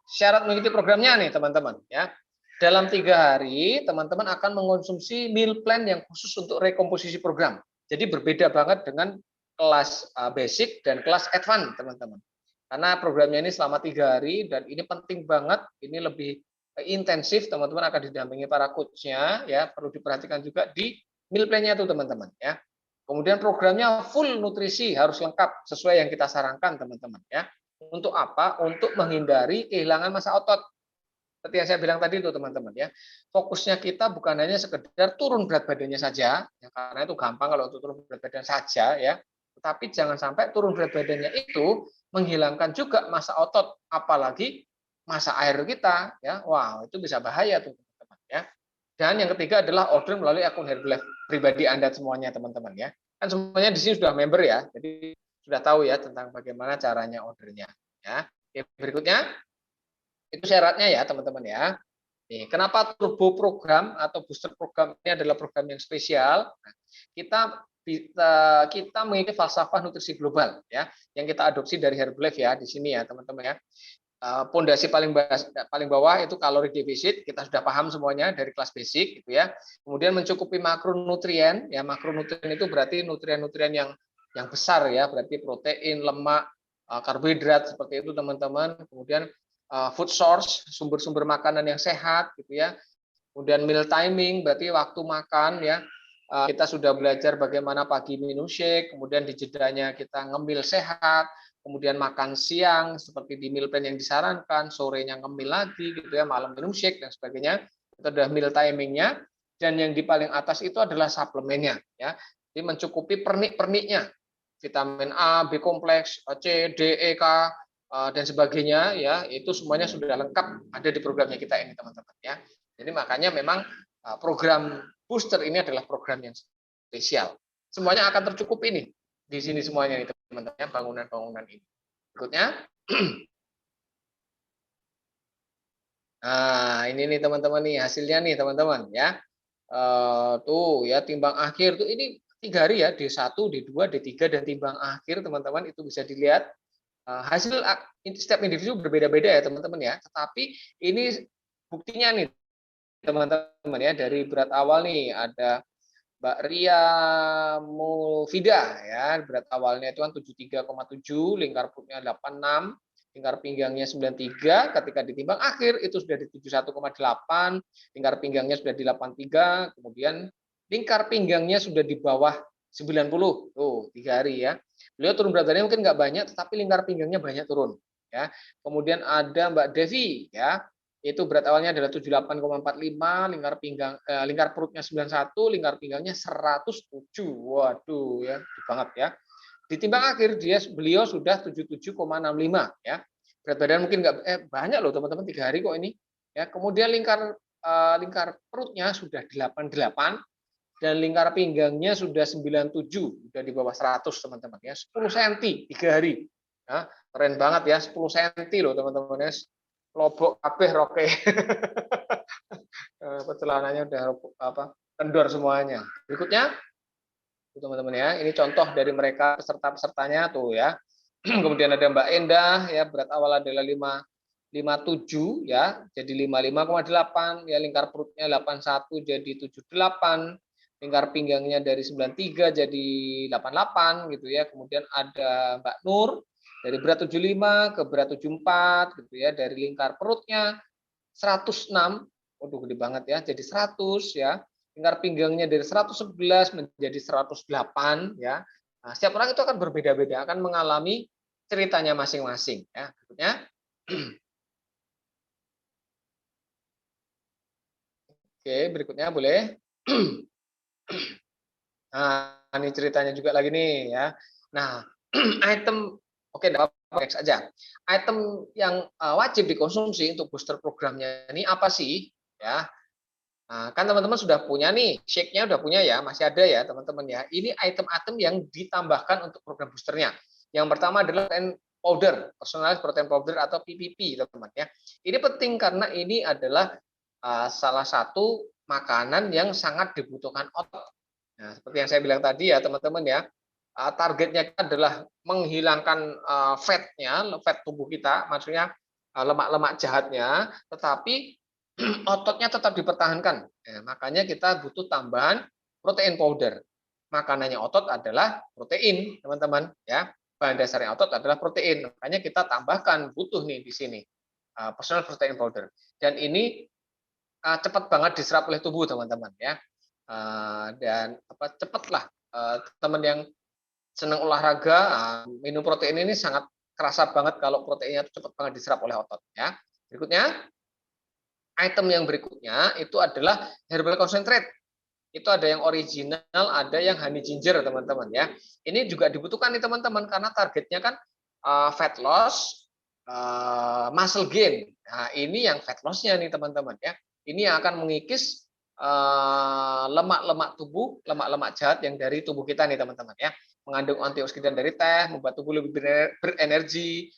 Syarat mengikuti programnya nih teman-teman ya. Dalam 3 hari teman-teman akan mengonsumsi meal plan yang khusus untuk rekomposisi program. Jadi berbeda banget dengan kelas basic dan kelas advance teman-teman. Karena programnya ini selama 3 hari dan ini penting banget, ini lebih intensif, teman-teman akan didampingi para coachnya, ya perlu diperhatikan juga di meal plan-nya tuh teman-teman ya. Kemudian programnya full nutrisi, harus lengkap sesuai yang kita sarankan teman-teman ya. Untuk apa? Untuk menghindari kehilangan massa otot. Seperti yang saya bilang tadi itu teman-teman ya. Fokusnya kita bukan hanya sekedar turun berat badannya saja, ya, karena itu gampang kalau untuk turun berat badan saja ya. Tetapi jangan sampai turun berat badannya itu menghilangkan juga massa otot, apalagi massa air kita ya. Wow, itu bisa bahaya tuh teman-teman ya. Dan yang ketiga adalah order melalui akun Herbalife pribadi Anda semuanya teman-teman ya. Kan semuanya di sini sudah member ya. Jadi sudah tahu ya tentang bagaimana caranya ordernya ya. Oke, berikutnya itu syaratnya ya teman-teman ya. Nih, kenapa turbo program atau booster program ini adalah program yang spesial? Nah, kita mengikuti falsafah nutrisi global ya, yang kita adopsi dari Herbalife ya di sini ya teman-teman ya. Pondasi paling bawah itu kalori defisit, kita sudah paham semuanya dari kelas basic gitu ya. Kemudian mencukupi makronutrien, ya makronutrien itu berarti nutrien-nutrien yang besar ya, berarti protein, lemak, karbohidrat seperti itu teman-teman. Kemudian food source, sumber-sumber makanan yang sehat gitu ya. Kemudian meal timing, berarti waktu makan ya. Kita sudah belajar bagaimana pagi minum shake, kemudian di jedanya kita ngemil sehat, kemudian makan siang seperti di meal plan yang disarankan, sorenya ngemil lagi gitu ya, malam minum shake dan sebagainya. Itu adalah meal timingnya. Dan yang di paling atas itu adalah suplemennya ya. Jadi mencukupi pernik-perniknya, vitamin A, B kompleks, C, D, E, K dan sebagainya ya, itu semuanya sudah lengkap ada di programnya kita ini teman-teman ya. Jadi makanya memang program booster ini adalah program yang spesial. Semuanya akan tercukupi ini di sini semuanya nih teman-teman ya, bangunan-bangunan ini. Berikutnya. Nah, ini nih teman-teman nih hasilnya nih teman-teman ya. Tuh ya timbang akhir tuh ini 3 hari ya, D1, D2, D3 dan timbang akhir teman-teman itu bisa dilihat hasil setiap individu berbeda-beda ya teman-teman ya. Tetapi ini buktinya nih teman-teman ya, dari berat awal nih ada Mbak Ria Mulfida ya, berat awalnya itu kan 73,7, lingkar perutnya 86, lingkar pinggangnya 93, ketika ditimbang akhir itu sudah di 71,8, lingkar pinggangnya sudah di 83, kemudian lingkar pinggangnya sudah di bawah 90. Tuh, 3 hari ya. Beliau turun berat badannya mungkin nggak banyak, tetapi lingkar pinggangnya banyak turun ya. Kemudian ada Mbak Devi ya, itu berat awalnya adalah 78,45, lingkar perutnya 91, lingkar pinggangnya 107. Waduh ya, banget ya. Ditimbang akhir beliau sudah 77,65 ya. Berat badan mungkin nggak banyak loh teman-teman, 3 hari kok ini. Ya, kemudian lingkar perutnya sudah 88 dan lingkar pinggangnya sudah 97, sudah di bawah 100 teman-teman ya. 10 cm 3 hari. Ya, keren banget ya, 10 cm loh teman-teman ya. Lobok kabeh roke. Celananya udah kendor semuanya. Berikutnya teman-teman ya, ini contoh dari mereka peserta-pesertanya tuh ya. Kemudian ada Mbak Endah ya, berat awal adalah 57 ya, jadi 55,8 ya, lingkar perutnya 81 jadi 78, lingkar pinggangnya dari 93 jadi 88 gitu ya. Kemudian ada Mbak Nur dari berat 75 ke berat 74 gitu ya, dari lingkar perutnya 106, waduh gede banget ya, jadi 100 ya. Lingkar pinggangnya dari 111 menjadi 108 ya. Nah, setiap orang itu akan berbeda-beda, akan mengalami ceritanya masing-masing ya. Berikutnya. Oke, berikutnya boleh. Nah, ini ceritanya juga lagi nih ya. Nah, item oke, next aja. Item yang wajib dikonsumsi untuk booster programnya ini apa sih? Ya, nah, kan teman-teman sudah punya nih, shake-nya udah punya ya, masih ada ya teman-teman ya. Ini item-item yang ditambahkan untuk program boosternya. Yang pertama adalah protein powder, personalized protein powder atau PPP teman-teman ya. Ini penting karena ini adalah salah satu makanan yang sangat dibutuhkan otot. Nah, seperti yang saya bilang tadi ya teman-teman ya, targetnya adalah menghilangkan fat tubuh kita, maksudnya lemak-lemak jahatnya, tetapi ototnya tetap dipertahankan. Nah, makanya kita butuh tambahan protein powder. Makanannya otot adalah protein, teman-teman. Ya, bahan dasarnya otot adalah protein. Makanya kita tambahkan butuh nih di sini personal protein powder. Dan ini cepat banget diserap oleh tubuh teman-teman ya. Dan cepatlah teman yang senang olahraga minum protein ini sangat kerasa banget kalau proteinnya itu cepat banget diserap oleh otot ya. Berikutnya item yang berikutnya itu adalah herbal concentrate. Itu ada yang original, ada yang honey ginger teman-teman ya. Ini juga dibutuhkan nih teman-teman karena targetnya kan fat loss, muscle gain. Nah, ini yang fat loss-nya nih teman-teman ya. Ini yang akan mengikis lemak-lemak tubuh, lemak-lemak jahat yang dari tubuh kita nih teman-teman ya. Mengandung antioksidan dari teh, membuat tubuh lebih berenergi,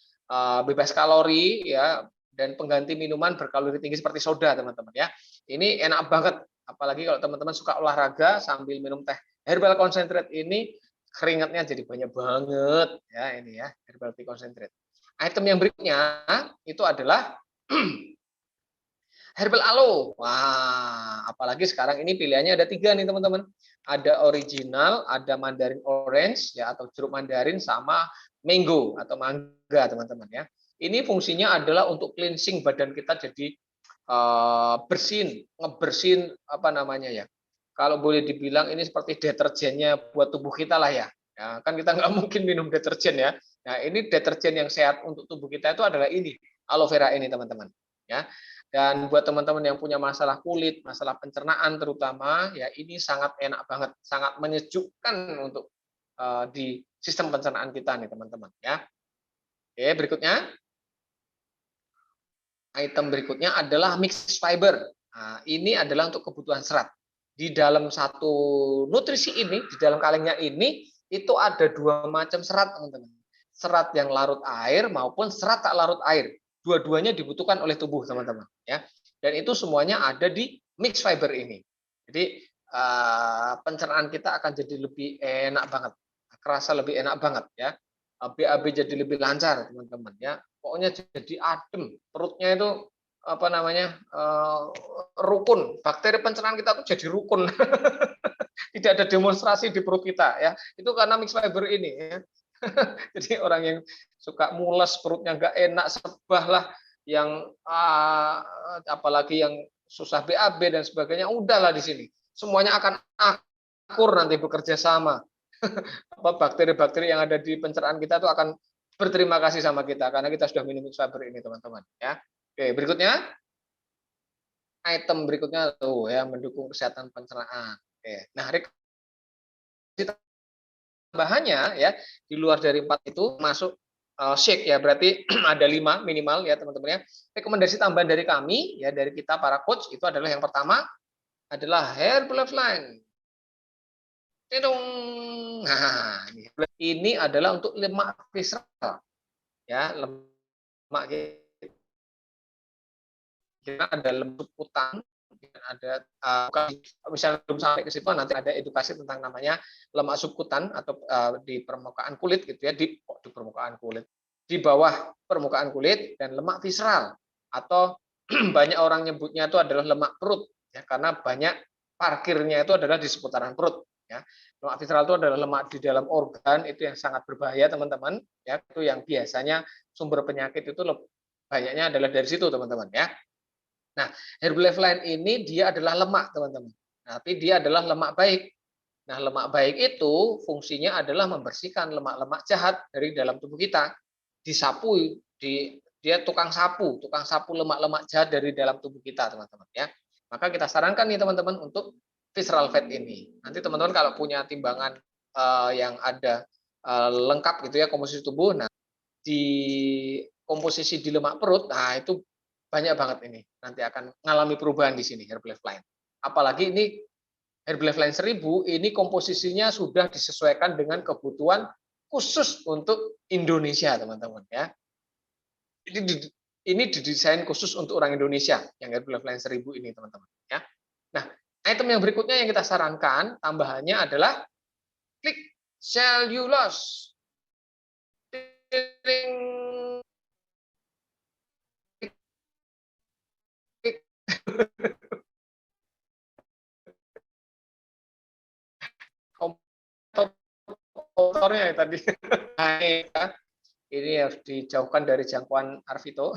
bebas kalori ya, dan pengganti minuman berkalori tinggi seperti soda teman-teman ya. Ini enak banget, apalagi kalau teman-teman suka olahraga sambil minum teh herbal concentrate ini, keringatnya jadi banyak banget ya. Ini ya herbal tea concentrate. Item yang berikutnya itu adalah herbal aloe. Wah, apalagi sekarang ini pilihannya ada 3 nih teman-teman. Ada original, ada mandarin orange ya, atau jeruk mandarin, sama mango atau mangga teman-teman ya. Ini fungsinya adalah untuk cleansing badan kita, jadi ngebersihin apa namanya ya. Kalau boleh dibilang ini seperti deterjennya buat tubuh kita lah ya. Ya kan kita nggak mungkin minum deterjen ya. Nah ini deterjen yang sehat untuk tubuh kita itu adalah ini, aloe vera ini teman-teman. Ya. Dan buat teman-teman yang punya masalah kulit, masalah pencernaan terutama, ya ini sangat enak banget, sangat menyejukkan untuk di sistem pencernaan kita nih teman-teman ya. Oke, berikutnya item berikutnya adalah mixed fiber. Nah, ini adalah untuk kebutuhan serat. Di dalam satu nutrisi ini, di dalam kalengnya ini, itu ada 2 macam serat, teman-teman. Serat yang larut air maupun serat tak larut air. Dua-duanya dibutuhkan oleh tubuh, teman-teman. Ya. Dan itu semuanya ada di mixed fiber ini. Jadi pencernaan kita akan jadi lebih enak banget, kerasa lebih enak banget ya. BAB jadi lebih lancar teman-teman ya. Pokoknya jadi adem, perutnya itu apa namanya rukun, bakteri pencernaan kita tuh jadi rukun. Tidak ada demonstrasi di perut kita ya, itu karena mix fiber ini ya. Jadi orang yang suka mules, perutnya nggak enak, sebah lah, yang apalagi yang susah BAB dan sebagainya, udahlah di sini semuanya akan akur nanti bekerja sama. Bakteri-bakteri yang ada di pencernaan kita itu akan berterima kasih sama kita karena kita sudah minum fiber ini teman-teman ya. Oke, berikutnya item berikutnya tuh ya, mendukung kesehatan pencernaan. Oke. Nah, tambahannya ya di luar dari 4 itu masuk shake ya, berarti ada 5 minimal ya teman-teman ya. Rekomendasi tambahan dari kami ya, dari kita para coach, itu adalah yang pertama adalah Herbalife Line. Nah, ini adalah untuk lemak visceral ya, lemak kita ada lemak hutan, ada misalnya belum sampai ke situ, nanti ada edukasi tentang namanya lemak subkutan atau di permukaan kulit gitu ya, di permukaan kulit, di bawah permukaan kulit, dan lemak visceral atau banyak orang nyebutnya itu adalah lemak perut ya, karena banyak parkirnya itu adalah di seputaran perut ya. Lemak visceral itu adalah lemak di dalam organ, itu yang sangat berbahaya teman-teman ya, itu yang biasanya sumber penyakit itu banyaknya adalah dari situ teman-teman ya. Nah, Herbalife Line ini dia adalah lemak, teman-teman. Tapi dia adalah lemak baik. Nah, lemak baik itu fungsinya adalah membersihkan lemak-lemak jahat dari dalam tubuh kita. Disapu, dia tukang sapu lemak-lemak jahat dari dalam tubuh kita, teman-teman ya. Maka kita sarankan nih teman-teman untuk visceral fat ini. Nanti teman-teman kalau punya timbangan yang ada lengkap gitu ya komposisi tubuh, nah di komposisi di lemak perut, nah itu banyak banget ini nanti akan mengalami perubahan di sini Herbalife Line. Apalagi ini Herbalife Line 1000 ini komposisinya sudah disesuaikan dengan kebutuhan khusus untuk Indonesia, teman-teman ya. Ini didesain khusus untuk orang Indonesia yang Herbalife Line 1000 ini, teman-teman ya. Nah, item yang berikutnya yang kita sarankan tambahannya adalah klik cellulose. ventilatornya ya tadi. Nah, ini harus dijauhkan dari jangkauan Arvito.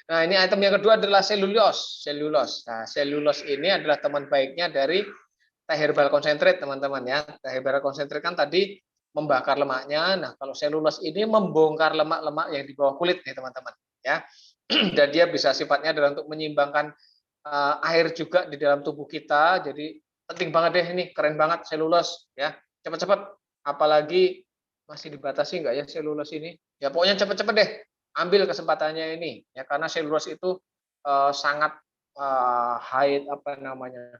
Nah, ini item yang kedua adalah selulos. Selulos. Nah, selulos ini adalah teman baiknya dari teh herbal konsentrate, teman-teman ya. Teh herbal konsentrate kan tadi membakar lemaknya. Nah, kalau selulos ini membongkar lemak-lemak yang di bawah kulit nih, teman-teman ya. Dan dia bisa sifatnya adalah untuk menyeimbangkan air juga di dalam tubuh kita. Jadi penting banget deh ini, keren banget selulos ya. Cepat-cepat, apalagi masih dibatasi enggak ya selulos ini? Ya pokoknya cepat-cepat deh ambil kesempatannya ini ya, karena selulos itu sangat high apa namanya?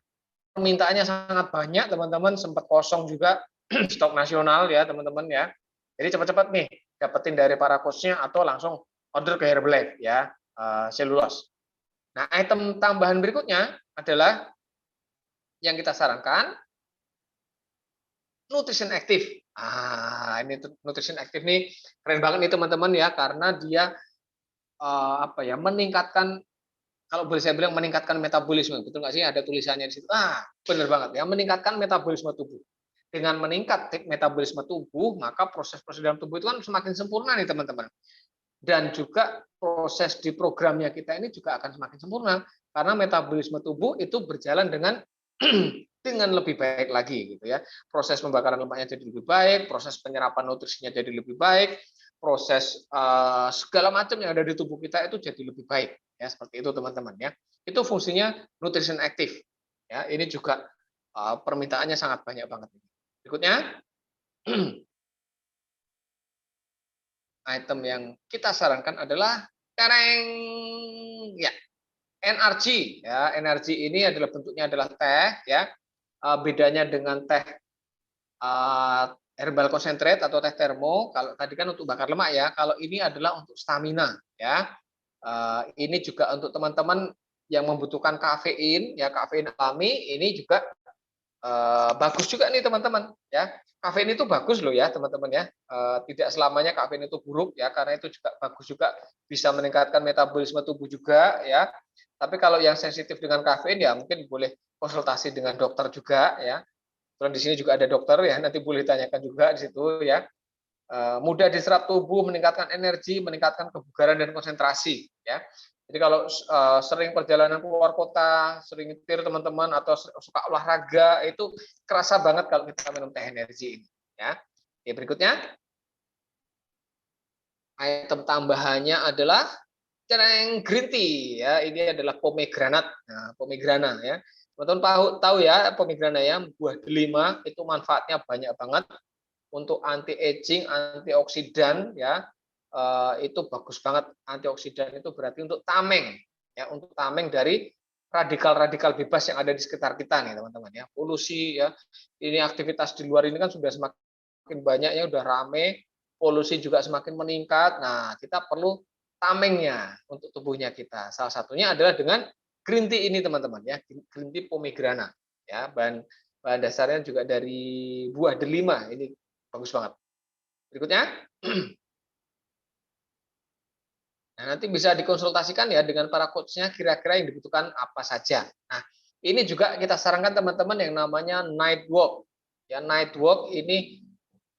Permintaannya sangat banyak, teman-teman, sempat kosong juga stok nasional ya, teman-teman ya. Jadi cepat-cepat nih dapetin dari para coachnya atau langsung order ke Herbalife ya, selulos. Nah, item tambahan berikutnya adalah yang kita sarankan nutrition active. Ini nutrition active nih keren banget nih teman-teman ya, karena dia apa ya, meningkatkan, kalau boleh saya bilang meningkatkan metabolisme. Betul nggak sih ada tulisannya di situ? Benar banget ya, meningkatkan metabolisme tubuh. Dengan meningkat metabolisme tubuh, maka proses-proses dalam tubuh itu kan semakin sempurna nih teman-teman. Dan juga proses di programnya kita ini juga akan semakin sempurna karena metabolisme tubuh itu berjalan dengan dengan lebih baik lagi gitu ya. Proses pembakaran lemaknya jadi lebih baik, proses penyerapan nutrisinya jadi lebih baik, proses segala macam yang ada di tubuh kita itu jadi lebih baik ya, seperti itu teman-teman ya. Itu fungsinya nutrition active ya. Ini juga permintaannya sangat banyak banget. Berikutnya item yang kita sarankan adalah tereng ya, NRG ya. NRG ini adalah bentuknya adalah teh ya. Bedanya dengan teh herbal concentrate atau teh termo, kalau tadi kan untuk bakar lemak ya, kalau ini adalah untuk stamina ya. Ini juga untuk teman-teman yang membutuhkan kafein ya, kafein alami, ini juga bagus juga nih teman-teman ya. Kafein itu bagus loh ya teman-teman ya. Tidak selamanya kafein itu buruk ya, karena itu juga bagus juga, bisa meningkatkan metabolisme tubuh juga ya. Tapi kalau yang sensitif dengan kafein ya mungkin boleh konsultasi dengan dokter juga ya. Terus di sini juga ada dokter ya, nanti boleh tanyakan juga di situ ya. Mudah diserap tubuh, meningkatkan energi, meningkatkan kebugaran dan konsentrasi ya. Jadi kalau sering perjalanan keluar kota, sering nyetir teman-teman, atau suka olahraga, itu kerasa banget kalau kita minum teh energi ini ya. Oke, berikutnya item tambahannya adalah green tea ya. Ini adalah pomegranate. Nah, pomegranate ya. Teman-teman tahu ya pomegranate ya, buah delima itu manfaatnya banyak banget untuk anti aging, antioksidan ya. Itu bagus banget. Antioksidan itu berarti untuk tameng ya, untuk tameng dari radikal-radikal bebas yang ada di sekitar kita nih teman-teman ya. Polusi ya, ini aktivitas di luar ini kan sudah semakin banyak ya, udah rame, polusi juga semakin meningkat. Nah, kita perlu tamengnya untuk tubuhnya kita. Salah satunya adalah dengan green tea ini teman-teman ya, green tea pomegranate ya. Bahan dasarnya juga dari buah delima, ini bagus banget. Berikutnya, nah, nanti bisa dikonsultasikan ya dengan para coachnya, kira-kira yang dibutuhkan apa saja. Nah, ini juga kita sarankan teman-teman yang namanya night walk. Ya, night walk ini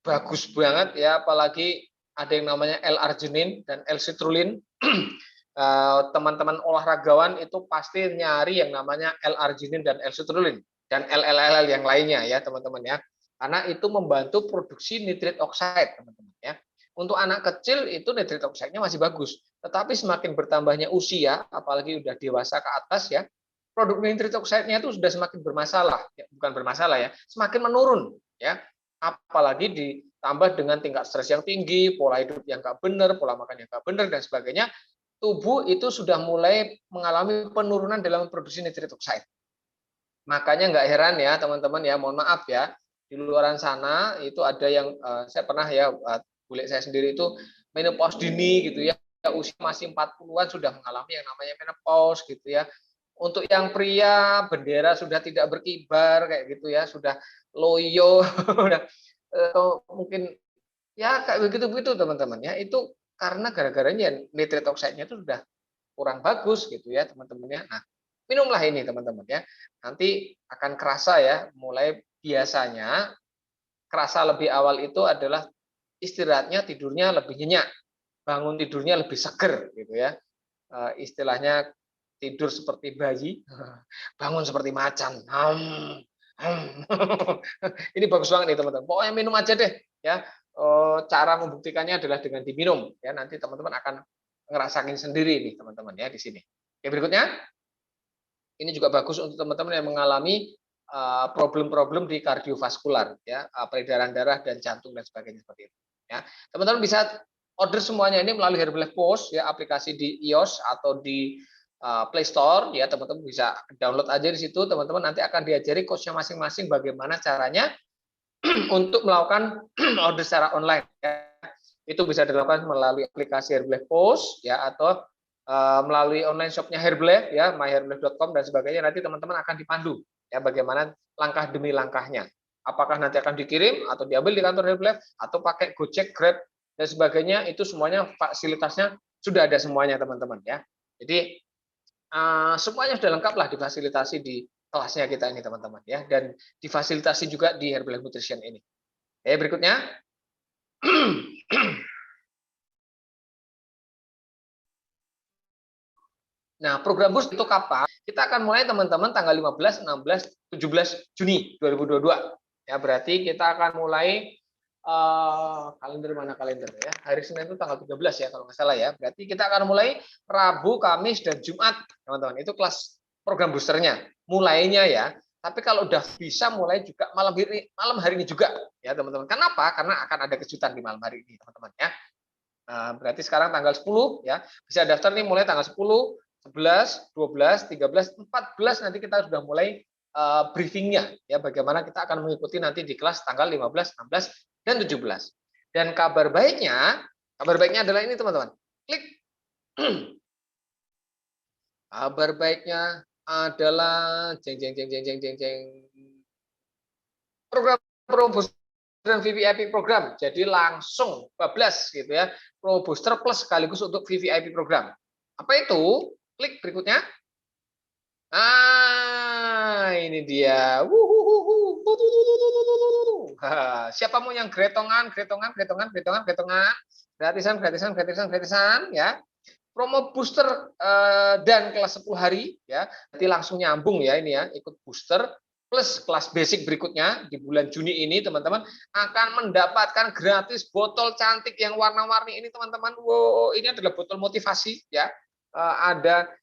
bagus banget ya, apalagi ada yang namanya L-arginin dan L-citrulline. Teman-teman olahragawan itu pasti nyari yang namanya L-arginin dan L-citrulline dan LLL yang lainnya ya teman-teman ya. Karena itu membantu produksi nitrit oxide teman-teman ya. Untuk anak kecil itu nitrit oxide-nya masih bagus, tetapi semakin bertambahnya usia, apalagi udah dewasa ke atas ya, produk nitrit oxide-nya itu sudah semakin bermasalah, ya, bukan bermasalah ya, semakin menurun ya. Apalagi ditambah dengan tingkat stres yang tinggi, pola hidup yang nggak benar, pola makan yang nggak benar dan sebagainya, tubuh itu sudah mulai mengalami penurunan dalam produksi nitrit oxide. Makanya nggak heran ya teman-teman ya, mohon maaf ya, di luaran sana itu ada yang saya pernah ya, bule saya sendiri itu menopause dini gitu ya, usia masih 40-an sudah mengalami yang namanya menopause gitu ya. Untuk yang pria, bendera sudah tidak berkibar kayak gitu ya, sudah loyo, atau mungkin ya kayak begitu-begitu teman-teman ya. Itu karena gara-garanya nitrit oxide-nya itu sudah kurang bagus gitu ya teman-teman ya. Nah, minumlah ini teman-teman ya. Nanti akan kerasa ya, mulai biasanya kerasa lebih awal itu adalah istirahatnya, tidurnya lebih nyenyak, bangun tidurnya lebih seger gitu ya. Istilahnya tidur seperti bayi, bangun seperti macan. Ini bagus banget nih teman-teman. Pokoknya minum aja deh ya. Cara membuktikannya adalah dengan diminum ya. Nanti teman-teman akan ngerasain sendiri nih teman-teman ya di sini. Oke, berikutnya ini juga bagus untuk teman-teman yang mengalami problem-problem di kardiovaskular ya, peredaran darah dan jantung dan sebagainya seperti itu ya. Teman-teman bisa order semuanya ini melalui Herbalife Post ya, aplikasi di iOS atau di Play Store ya, teman-teman bisa download aja di situ. Teman-teman nanti akan diajari coachnya masing-masing bagaimana caranya untuk melakukan order secara online ya. Itu bisa dilakukan melalui aplikasi Herbalife Post ya, atau melalui online shopnya Herbalife ya, myherbalife.com dan sebagainya. Nanti teman-teman akan dipandu ya bagaimana langkah demi langkahnya. Apakah nanti akan dikirim atau diambil di kantor Herbalife atau pakai Gojek, Grab dan sebagainya, itu semuanya fasilitasnya sudah ada semuanya teman-teman ya. Jadi semuanya sudah lengkap lah difasilitasi di kelasnya kita ini teman-teman ya, dan difasilitasi juga di Herbalife Nutrition ini. Oke, berikutnya. Nah, program boost itu kapan? Kita akan mulai teman-teman tanggal 15, 16, 17 Juni 2022. Ya, berarti kita akan mulai kalender mana kalender ya. Hari Senin itu tanggal 13 ya kalau nggak salah ya. Berarti kita akan mulai Rabu, Kamis dan Jumat, teman-teman. Itu kelas program boosternya. Mulainya ya. Tapi kalau udah bisa mulai juga malam hari ini juga ya, teman-teman. Kenapa? Karena akan ada kejutan di malam hari ini, teman-teman ya. Berarti sekarang tanggal 10 ya. Bisa daftar nih mulai tanggal 10, 11, 12, 13, 14 nanti kita sudah mulai briefingnya ya, bagaimana kita akan mengikuti nanti di kelas tanggal 15, 16 dan 17. Dan kabar baiknya adalah ini teman-teman. Klik. Kabar baiknya adalah program Pro Booster dan VVIP program. Jadi langsung 12 gitu ya. Pro Booster plus sekaligus untuk VVIP program. Apa itu? Klik berikutnya. Ini dia. Siapa mau yang gretongan gratisan ya. Promo booster dan kelas 10 hari ya. Nanti langsung nyambung ya ini ya, ikut booster plus kelas basic berikutnya di bulan Juni ini teman-teman akan mendapatkan gratis botol cantik yang warna-warni ini teman-teman. Wow, ini adalah botol motivasi ya. Ada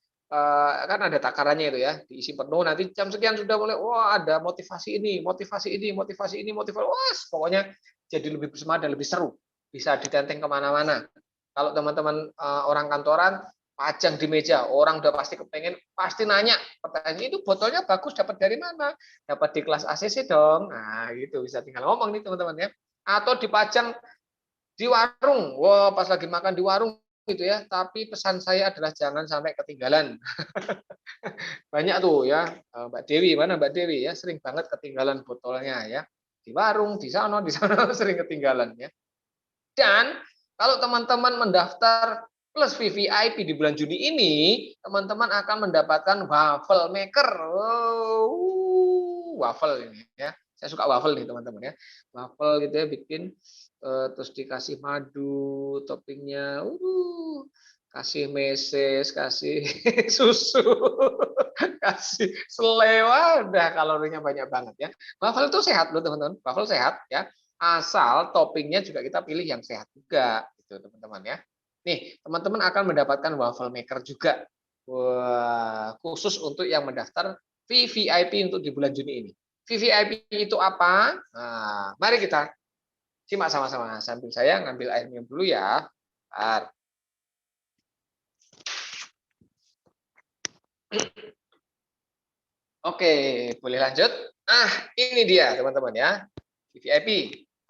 kan ada takarannya itu ya, diisi penuh nanti jam sekian sudah mulai, wah ada motivasi ini, wah pokoknya jadi lebih bersemangat dan lebih seru, bisa ditenteng kemana-mana. Kalau teman-teman orang kantoran pajang di meja, orang udah pasti kepengen, pasti nanya pertanyaan, itu botolnya bagus dapat dari mana? Dapat di kelas ACC dong. Nah gitu, bisa tinggal ngomong nih teman-teman ya. Atau dipajang di warung, wah pas lagi makan di warung gitu ya, tapi pesan saya adalah jangan sampai ketinggalan. Banyak tuh ya, Mbak Dewi, mana Mbak Dewi ya, sering banget ketinggalan botolnya ya, di warung, di sana sering ketinggalan ya. Dan kalau teman-teman mendaftar plus VVIP di bulan Juni ini, teman-teman akan mendapatkan waffle maker. Waffle ini ya, saya suka waffle nih teman-teman ya, waffle gitu ya, bikin terus dikasih madu toppingnya, kasih meses, kasih susu, kasih selewah, udah kalorinya banyak banget ya. Waffle itu sehat loh teman-teman, waffle sehat ya, asal toppingnya juga kita pilih yang sehat juga gitu teman-teman ya. Nih teman-teman akan mendapatkan waffle maker juga. Wah, khusus untuk yang mendaftar VVIP untuk di bulan Juni ini. VVIP itu apa? Nah, mari kita simak sama-sama sambil saya ngambil air minum dulu ya. Bentar. Oke, boleh lanjut? Ini dia teman-teman ya, VVIP.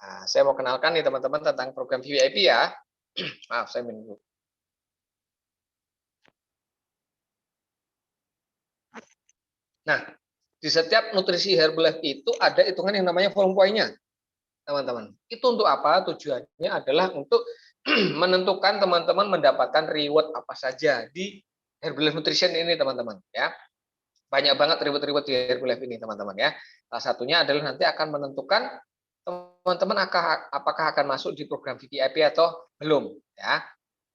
Nah, saya mau kenalkan nih teman-teman tentang program VVIP ya. Maaf, saya minum dulu. Nah, di setiap nutrisi Herbalife itu ada hitungan yang namanya volume point-nya, teman-teman. Itu untuk apa? Tujuannya adalah untuk menentukan teman-teman mendapatkan reward apa saja di Herbalife Nutrition ini, teman-teman. Ya, banyak banget reward-reward di Herbalife ini, teman-teman. Ya, salah satunya adalah nanti akan menentukan teman-teman apakah akan masuk di program VVIP atau belum ya.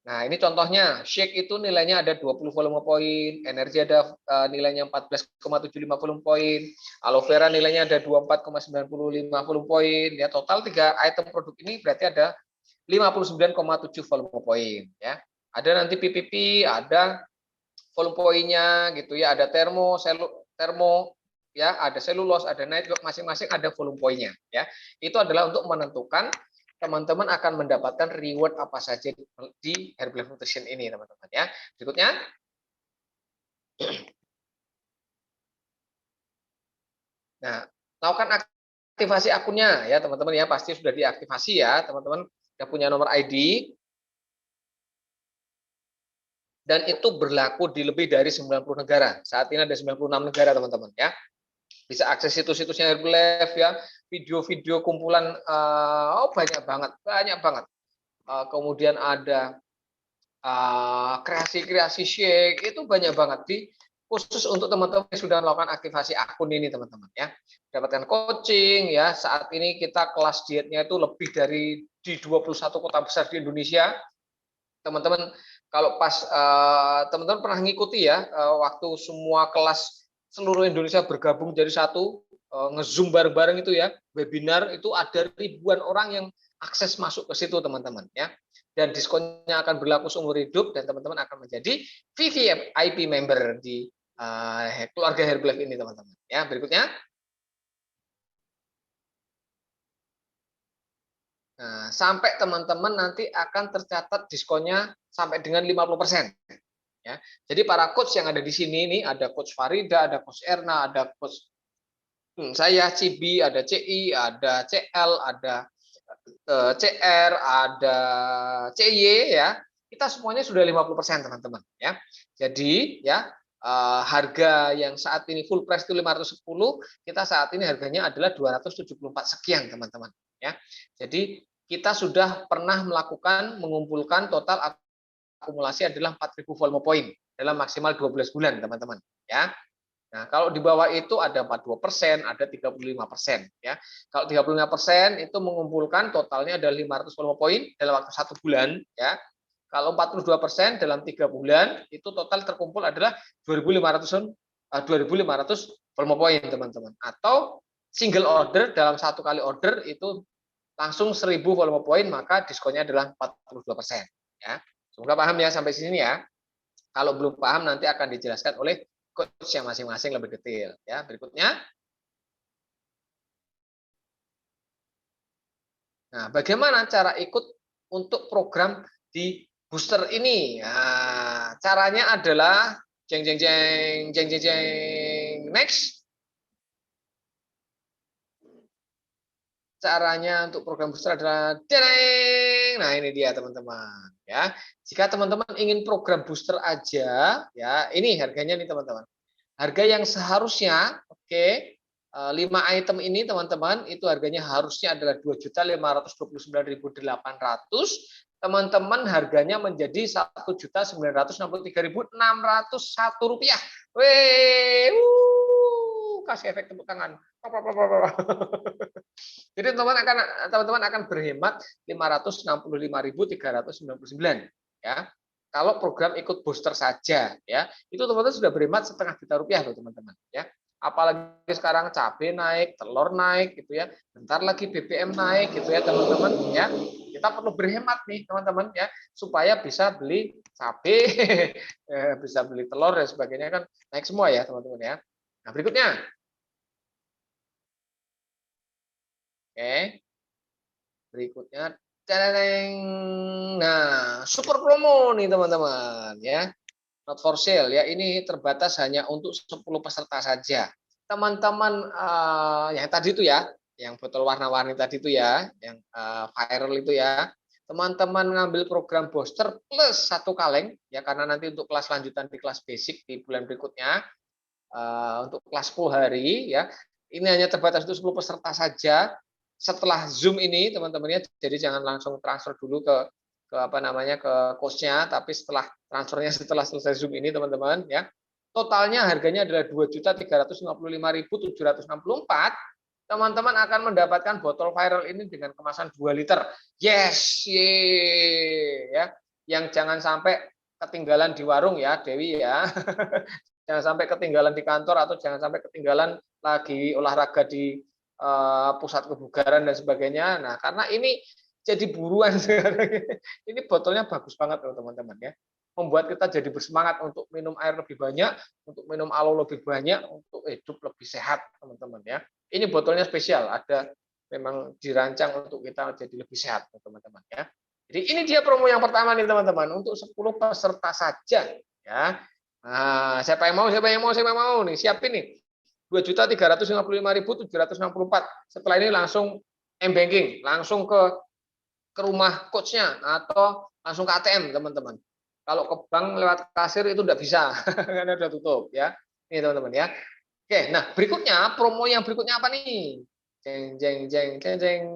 Nah, ini contohnya, Shake itu nilainya ada 20 volume poin, Energi ada nilainya 14,75 volume poin, Aloe Vera nilainya ada 24,95 volume poin, ya total 3 item produk ini berarti ada 59,7 volume poin ya. Ada nanti PPP, ada volume poinnya gitu ya, ada termo ya, ada selulos, ada nitro, masing-masing ada volume poinnya ya. Itu adalah untuk menentukan teman-teman akan mendapatkan reward apa saja di Herbalife Nutrition ini, teman-teman ya. Berikutnya. Nah, lakukan aktivasi akunnya ya, teman-teman ya, pasti sudah diaktifasi ya, teman-teman sudah punya nomor ID. Dan itu berlaku di lebih dari 90 negara. Saat ini ada 96 negara, teman-teman ya. Bisa akses situs-situsnya Herbalife ya, video-video kumpulan banyak banget. Kemudian ada kreasi-kreasi shake, itu banyak banget di khusus untuk teman-teman yang sudah melakukan aktivasi akun ini, teman-teman ya. Dapatkan coaching ya. Saat ini kita kelas dietnya itu lebih dari di 21 kota besar di Indonesia. Teman-teman kalau pas teman-teman pernah ngikuti ya, waktu semua kelas seluruh Indonesia bergabung jadi satu, nge-zoom bareng-bareng itu ya, webinar itu ada ribuan orang yang akses masuk ke situ, teman-teman ya. Dan diskonnya akan berlaku seumur hidup dan teman-teman akan menjadi VVIP member di keluarga Herbalife ini, teman-teman ya. Berikutnya. Nah, sampai teman-teman nanti akan tercatat diskonnya sampai dengan 50%. Ya. Jadi para coach yang ada di sini nih, ada coach Farida, ada coach Erna, ada coach saya Cibi, ada CI, ada CL, ada CR, ada CY ya. Kita semuanya sudah 50%, teman-teman ya. Jadi ya, harga yang saat ini full price itu 510, kita saat ini harganya adalah 274 sekian, teman-teman ya. Jadi kita sudah pernah mengumpulkan total akumulasi adalah 4.000 volume point dalam maksimal 12 bulan, teman-teman ya. Nah, kalau di bawah itu ada 42%, ada 35% ya. Kalau 35% itu mengumpulkan totalnya ada 500 volume point dalam waktu 1 bulan ya. Kalau 42% dalam 3 bulan itu total terkumpul adalah 2.500 volume point, teman-teman. Atau single order dalam 1 kali order itu langsung 1.000 volume point, maka diskonnya adalah 42% ya. Semoga paham ya sampai sini ya. Kalau belum paham nanti akan dijelaskan oleh coach yang masing-masing lebih detail ya. Berikutnya. Nah, bagaimana cara ikut untuk program di booster ini? Nah, caranya adalah jeng jeng jeng jeng jeng jeng next. Caranya untuk program booster adalah dereng. Nah, ini dia, teman-teman ya. Jika teman-teman ingin program booster aja ya, ini harganya nih, teman-teman. Harga yang seharusnya 5 item ini, teman-teman, itu harganya harusnya adalah 2.529.800. Teman-teman harganya menjadi 1.963.601 rupiah. Weh, kasih efek tepuk tangan. Jadi teman-teman akan berhemat 565.399 ya. Kalau program ikut booster saja ya, itu teman-teman sudah berhemat setengah juta rupiah loh, teman-teman ya. Apalagi sekarang cabai naik, telur naik gitu ya. Bentar lagi BBM naik gitu ya, teman-teman ya. Kita perlu berhemat nih, teman-teman ya, supaya bisa beli cabai, bisa beli telur dan sebagainya, kan naik semua ya, teman-teman ya. Nah, berikutnya. Oke. Berikutnya, nah, super promo nih, teman-teman ya. Not for sale ya, ini terbatas hanya untuk 10 peserta saja. Teman-teman yang tadi itu ya, yang botol warna-warni tadi itu ya, yang viral itu ya. Teman-teman ngambil program booster plus 1 kaleng ya, karena nanti untuk kelas lanjutan di kelas basic di bulan berikutnya, untuk kelas 10 hari ya. Ini hanya terbatas untuk 10 peserta saja. Setelah Zoom ini, teman-teman ya, jadi jangan langsung transfer dulu ke coach-nya, tapi setelah transfernya setelah selesai Zoom ini, teman-teman ya. Totalnya harganya adalah 2.355.764. teman-teman akan mendapatkan botol viral ini dengan kemasan 2 liter. Yes, ye, ya. Yang jangan sampai ketinggalan di warung ya, Dewi ya. Jangan sampai ketinggalan di kantor atau jangan sampai ketinggalan lagi olahraga di pusat kebugaran dan sebagainya. Nah, karena ini jadi buruan sekarang. Ini botolnya bagus banget loh teman-teman ya. Membuat kita jadi bersemangat untuk minum air lebih banyak, untuk minum alo lebih banyak, untuk hidup lebih sehat teman-teman ya. Ini botolnya spesial, ada memang dirancang untuk kita jadi lebih sehat teman-teman ya. Jadi ini dia promo yang pertama nih teman-teman untuk 10 peserta saja ya. Nah, siapa yang mau? Siapa yang mau? Siapa yang mau nih? Siapin nih. 2.355.764. Setelah ini langsung m-banking, langsung ke rumah coachnya atau langsung ke ATM teman-teman. Kalau ke bank lewat kasir itu tidak bisa karena sudah tutup ya. Ini teman-teman ya. Oke, nah berikutnya promo yang berikutnya apa nih? Jeng jeng jeng jeng jeng.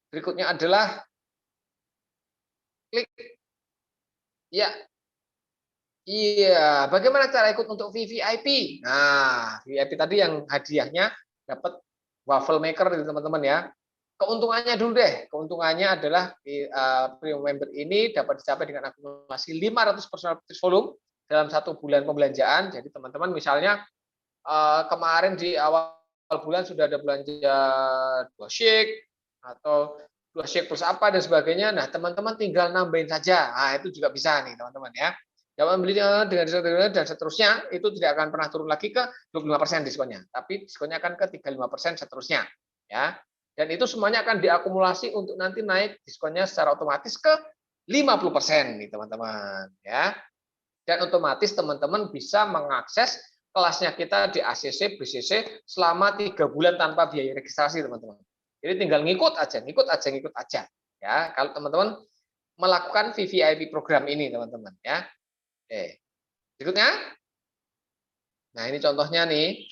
Berikutnya adalah klik ya. Iya, bagaimana cara ikut untuk VVIP? Nah, VVIP tadi yang hadiahnya dapat waffle maker teman-teman ya. Keuntungannya dulu deh. Keuntungannya adalah premium member ini dapat dicapai dengan akumulasi 500% volume dalam 1 bulan pembelanjaan. Jadi teman-teman misalnya kemarin di awal bulan sudah ada belanja 2 shake atau 2 shake plus apa dan sebagainya. Nah, teman-teman tinggal nambahin saja. Nah, itu juga bisa nih teman-teman ya. Jangan beli dengan diskon dan seterusnya itu tidak akan pernah turun lagi ke 25% diskonnya, tapi diskonnya akan ke 35% seterusnya ya. Dan itu semuanya akan diakumulasi untuk nanti naik diskonnya secara otomatis ke 50% nih teman-teman ya. Dan otomatis teman-teman bisa mengakses kelasnya kita di ACC, BCC selama 3 bulan tanpa biaya registrasi teman-teman. Jadi tinggal ngikut aja, ngikut aja, ngikut aja. Ya, kalau teman-teman melakukan VVIP program ini teman-teman ya. Oke. Berikutnya. Nah, ini contohnya nih.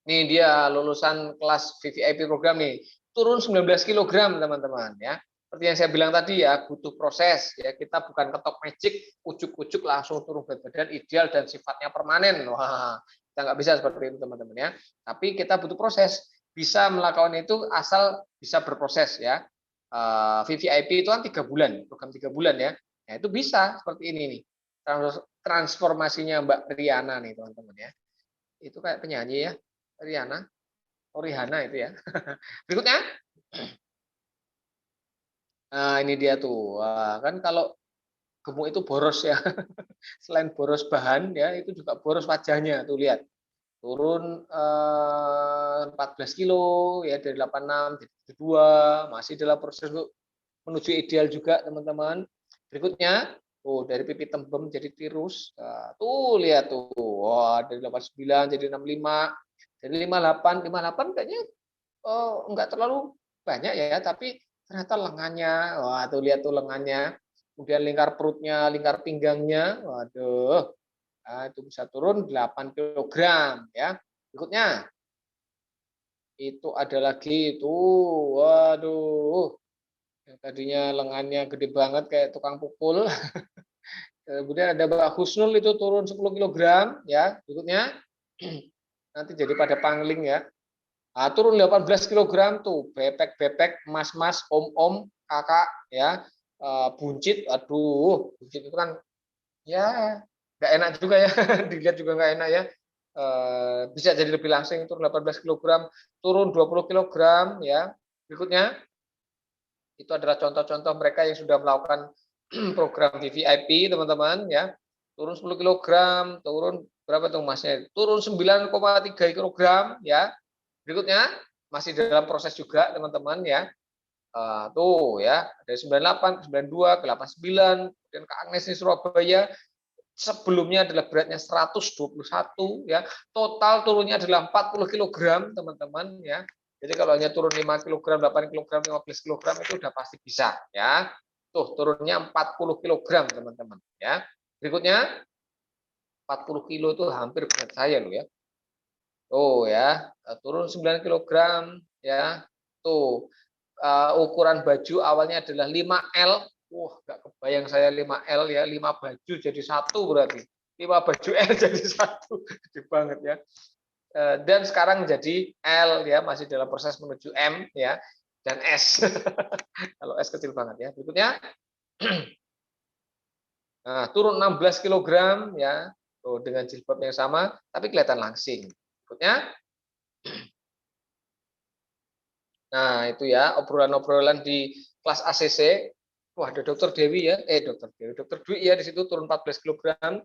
Nih dia lulusan kelas VVIP program nih. Turun 19 kg teman-teman ya. Seperti yang saya bilang tadi ya, butuh proses ya. Kita bukan ketok magic, ujuk-ujuk langsung turun berat badan ideal dan sifatnya permanen. Wah, kita nggak bisa seperti itu teman-teman ya. Tapi kita butuh proses. Bisa melakukan itu asal bisa berproses ya. VVIP itu kan 3 bulan, program 3 bulan ya. Nah, itu bisa seperti ini nih. Transformasinya Mbak Riana nih teman-teman ya. Itu kayak penyanyi ya, Riana, oh Rihanna itu ya. Berikutnya, nah ini dia tuh, wah, kan kalau gemuk itu boros ya. Selain boros bahan ya, itu juga boros wajahnya tuh lihat. Turun 14 kilo ya dari 86 jadi 72, masih dalam proses untuk menuju ideal juga teman-teman. Berikutnya, oh dari pipi tembem jadi tirus. Nah, tuh lihat tuh, wah dari 89 jadi 65, dari 58 kayaknya enggak terlalu banyak ya, tapi ternyata lengannya, wah tuh lihat tuh lengannya. Kemudian lingkar perutnya, lingkar pinggangnya, waduh, nah, itu bisa turun 8 kilogram ya. Berikutnya, itu ada lagi itu, waduh, yang tadinya lengannya gede banget kayak tukang pukul. Kemudian ada Mbak Husnul itu turun 10 kilogram ya. Berikutnya nanti jadi pada pangling ya. Nah, turun 18 kilogram tuh, bepek-bepek, mas-mas, om-om, kakak ya. Buncit, aduh, buncit itu kan ya nggak enak juga ya, dilihat juga nggak enak ya. Bisa jadi lebih langsing, turun 18 kilogram, turun 20 kilogram ya. Berikutnya itu adalah contoh-contoh mereka yang sudah melakukan program VVIP teman-teman ya. Turun 10 kilogram, turun berapa tuh masnya? Turun 9,3 kilogram ya. Berikutnya masih dalam proses juga teman-teman ya. Tuh ya, dari 98 ke 92 ke 89 kemudian ke Agnes di Surabaya. Sebelumnya adalah beratnya 121 ya. Total turunnya adalah 40 kilogram teman-teman ya. Jadi kalau hanya turun 5 kilogram, 8 kilogram, 15 kilogram itu udah pasti bisa ya. Tuh turunnya 40 kilogram teman-teman ya. Berikutnya 40 kilo itu hampir berat saya loh ya. Tuh ya, turun 9 kilogram ya. Tuh ukuran baju awalnya adalah 5L. Wah, nggak kebayang saya 5L ya, 5 baju jadi 1 berarti. 5 baju L jadi 1. Gede banget ya. dan sekarang menjadi L ya, masih dalam proses menuju M ya, dan S. Kalau S kecil banget ya. Berikutnya nah, turun 16 kilogram ya, tuh, dengan jilbab yang sama tapi kelihatan langsing. Berikutnya, nah itu ya obrolan-obrolan di kelas ACC. Wah, ada Dokter Dewi ya, Dokter Dewi, Dokter Dwi ya di situ turun 14 kilogram.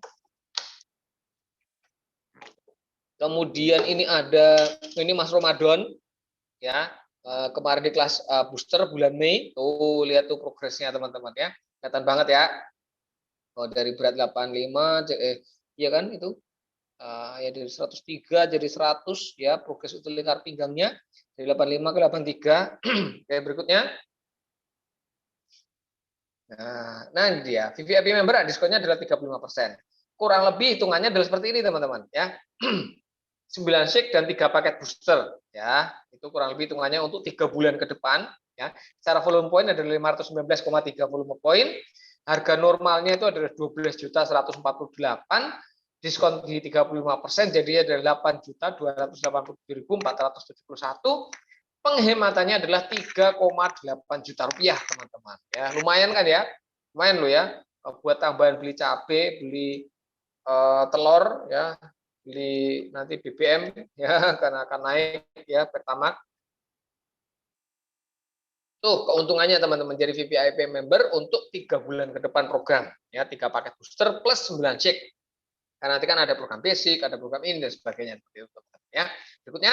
Kemudian ini Mas Ramadan ya, kemarin di kelas booster bulan Mei. Tuh lihat tuh progresnya teman-teman ya. Kelihatan banget ya. Oh, dari berat 85 iya kan itu. Ya dari 103 jadi 100 ya, progres untuk lingkar pinggangnya dari 85 ke 83. Oke, berikutnya. Nah ini dia. VVIP member diskonnya adalah 35%. Kurang lebih hitungannya adalah seperti ini teman-teman ya. 9 shake dan 3 paket booster ya. Itu kurang lebih hitungannya untuk 3 bulan ke depan ya. Secara volume poin adalah 519,3 volume poin. Harga normalnya itu adalah 12.148, diskon di 35% jadi adalah 8.287.471. Penghematannya adalah 3,8 juta rupiah teman-teman ya. Lumayan kan ya? Lumayan loh ya. Buat tambahan beli cabai, beli telur ya, beli nanti BBM ya karena akan naik ya Pertamax. Tuh keuntungannya teman-teman jadi VVIP member untuk 3 bulan ke depan program ya, 3 paket booster plus 9 check. Karena nanti kan ada program basic, ada program ini dan sebagainya seperti itu ya. Berikutnya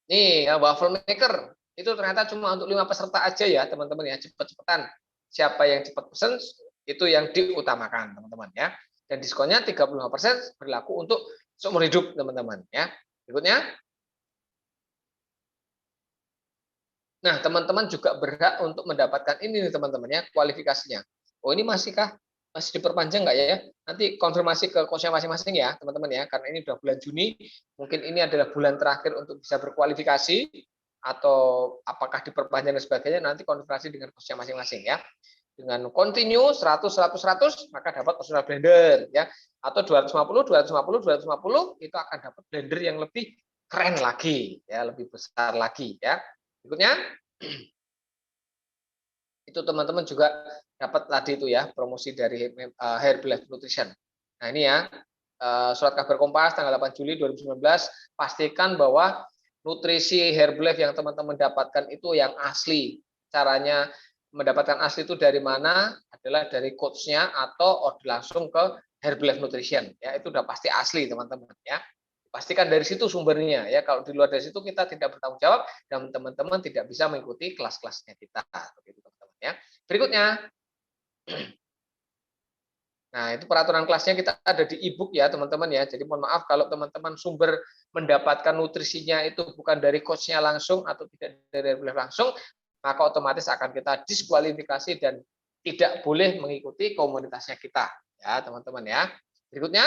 nih ya, waffle maker itu ternyata cuma untuk 5 peserta aja ya teman-teman ya, cepet-cepetan. Siapa yang cepat pesen itu yang diutamakan teman-teman ya. Dan diskonnya 35% berlaku untuk seumur hidup teman-teman ya. Berikutnya. Nah, teman-teman juga berhak untuk mendapatkan ini nih teman-teman ya, kualifikasinya. Oh, ini masih diperpanjang nggak ya? Nanti konfirmasi ke coachnya masing-masing ya, teman-teman ya, karena ini udah bulan Juni, mungkin ini adalah bulan terakhir untuk bisa berkualifikasi atau apakah diperpanjang dan sebagainya, nanti konfirmasi dengan coachnya masing-masing ya. Dengan continue 100 100 100 maka dapat personal blender ya, atau 250 250 250 itu akan dapat blender yang lebih keren lagi ya, lebih besar lagi ya. Berikutnya, itu teman-teman juga dapat tadi itu ya, promosi dari Herbalife Nutrition. Nah ini ya, surat kabar Kompas tanggal 8 Juli 2019, pastikan bahwa nutrisi Herbalife yang teman-teman dapatkan itu yang asli. Caranya mendapatkan asli itu dari mana? Adalah dari coach-nya atau order langsung ke Herbalife Nutrition. Ya, itu udah pasti asli teman-teman ya. Pastikan dari situ sumbernya ya. Kalau di luar dari situ kita tidak bertanggung jawab dan teman-teman tidak bisa mengikuti kelas-kelasnya kita. Begitu teman-teman ya. Berikutnya, nah itu peraturan kelasnya kita ada di e-book ya teman-teman ya. Jadi mohon maaf kalau teman-teman sumber mendapatkan nutrisinya itu bukan dari coachnya langsung atau tidak dari langsung, maka otomatis akan kita diskualifikasi dan tidak boleh mengikuti komunitasnya kita ya teman-teman ya. Berikutnya.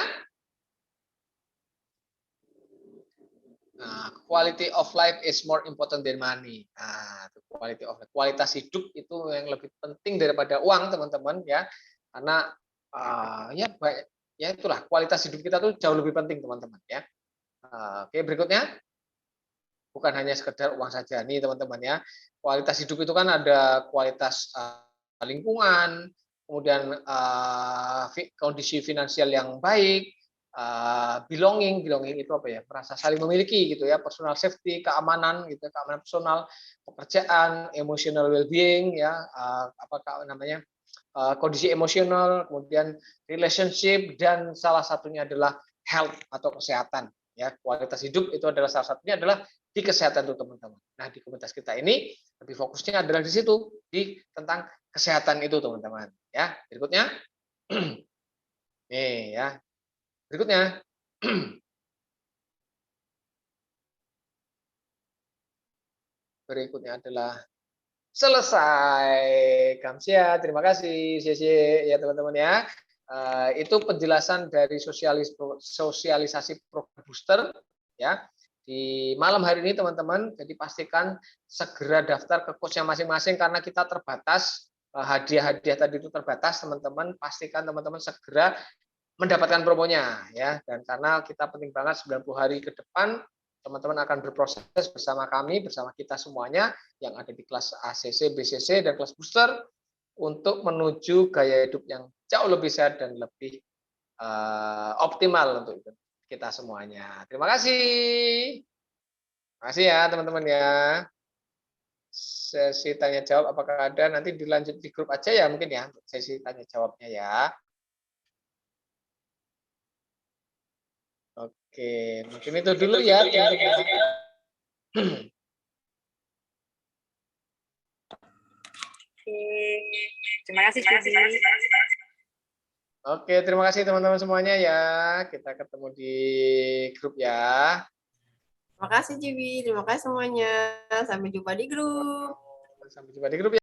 Nah, quality of life is more important than money. Nah, quality of life, kualitas hidup itu yang lebih penting daripada uang, teman-teman ya. Karena ya itulah kualitas hidup kita tuh jauh lebih penting, teman-teman ya. Oke, berikutnya bukan hanya sekedar uang saja nih, teman-teman ya. Kualitas hidup itu kan ada kualitas lingkungan, kemudian kondisi finansial yang baik, belonging itu apa ya, merasa saling memiliki gitu ya, personal safety, keamanan gitu, keamanan personal, pekerjaan, emotional well-being ya, apakah namanya kondisi emosional, kemudian relationship, dan salah satunya adalah health atau kesehatan ya. Kualitas hidup itu adalah salah satunya adalah di kesehatan tuh teman-teman. Nah di komunitas kita ini lebih fokusnya adalah di situ, di tentang kesehatan itu teman-teman ya. Berikutnya nih ya. Berikutnya, berikutnya adalah selesai. Kamsia, terima kasih. Ya teman-teman ya. Itu penjelasan dari sosialisasi program booster ya. Di malam hari ini teman-teman, jadi pastikan segera daftar ke coachnya masing-masing karena kita terbatas, hadiah-hadiah tadi itu terbatas teman-teman. Pastikan teman-teman segera mendapatkan promonya ya. Dan karena kita penting banget 90 hari ke depan teman-teman akan berproses bersama kami, bersama kita semuanya yang ada di kelas ACC, BCC dan kelas booster untuk menuju gaya hidup yang jauh lebih sehat dan lebih optimal untuk kita semuanya. Terima kasih. Terima kasih ya teman-teman ya. Sesi tanya jawab apakah ada, nanti dilanjut di grup aja ya mungkin ya untuk sesi tanya jawabnya ya. Oke, mungkin itu dulu ya teman-teman. Terima kasih, Cibi. Oke, terima kasih teman-teman semuanya ya. Kita ketemu di grup ya. Terima kasih, Cibi. Terima kasih semuanya. Sampai jumpa di grup. Sampai jumpa di grup ya.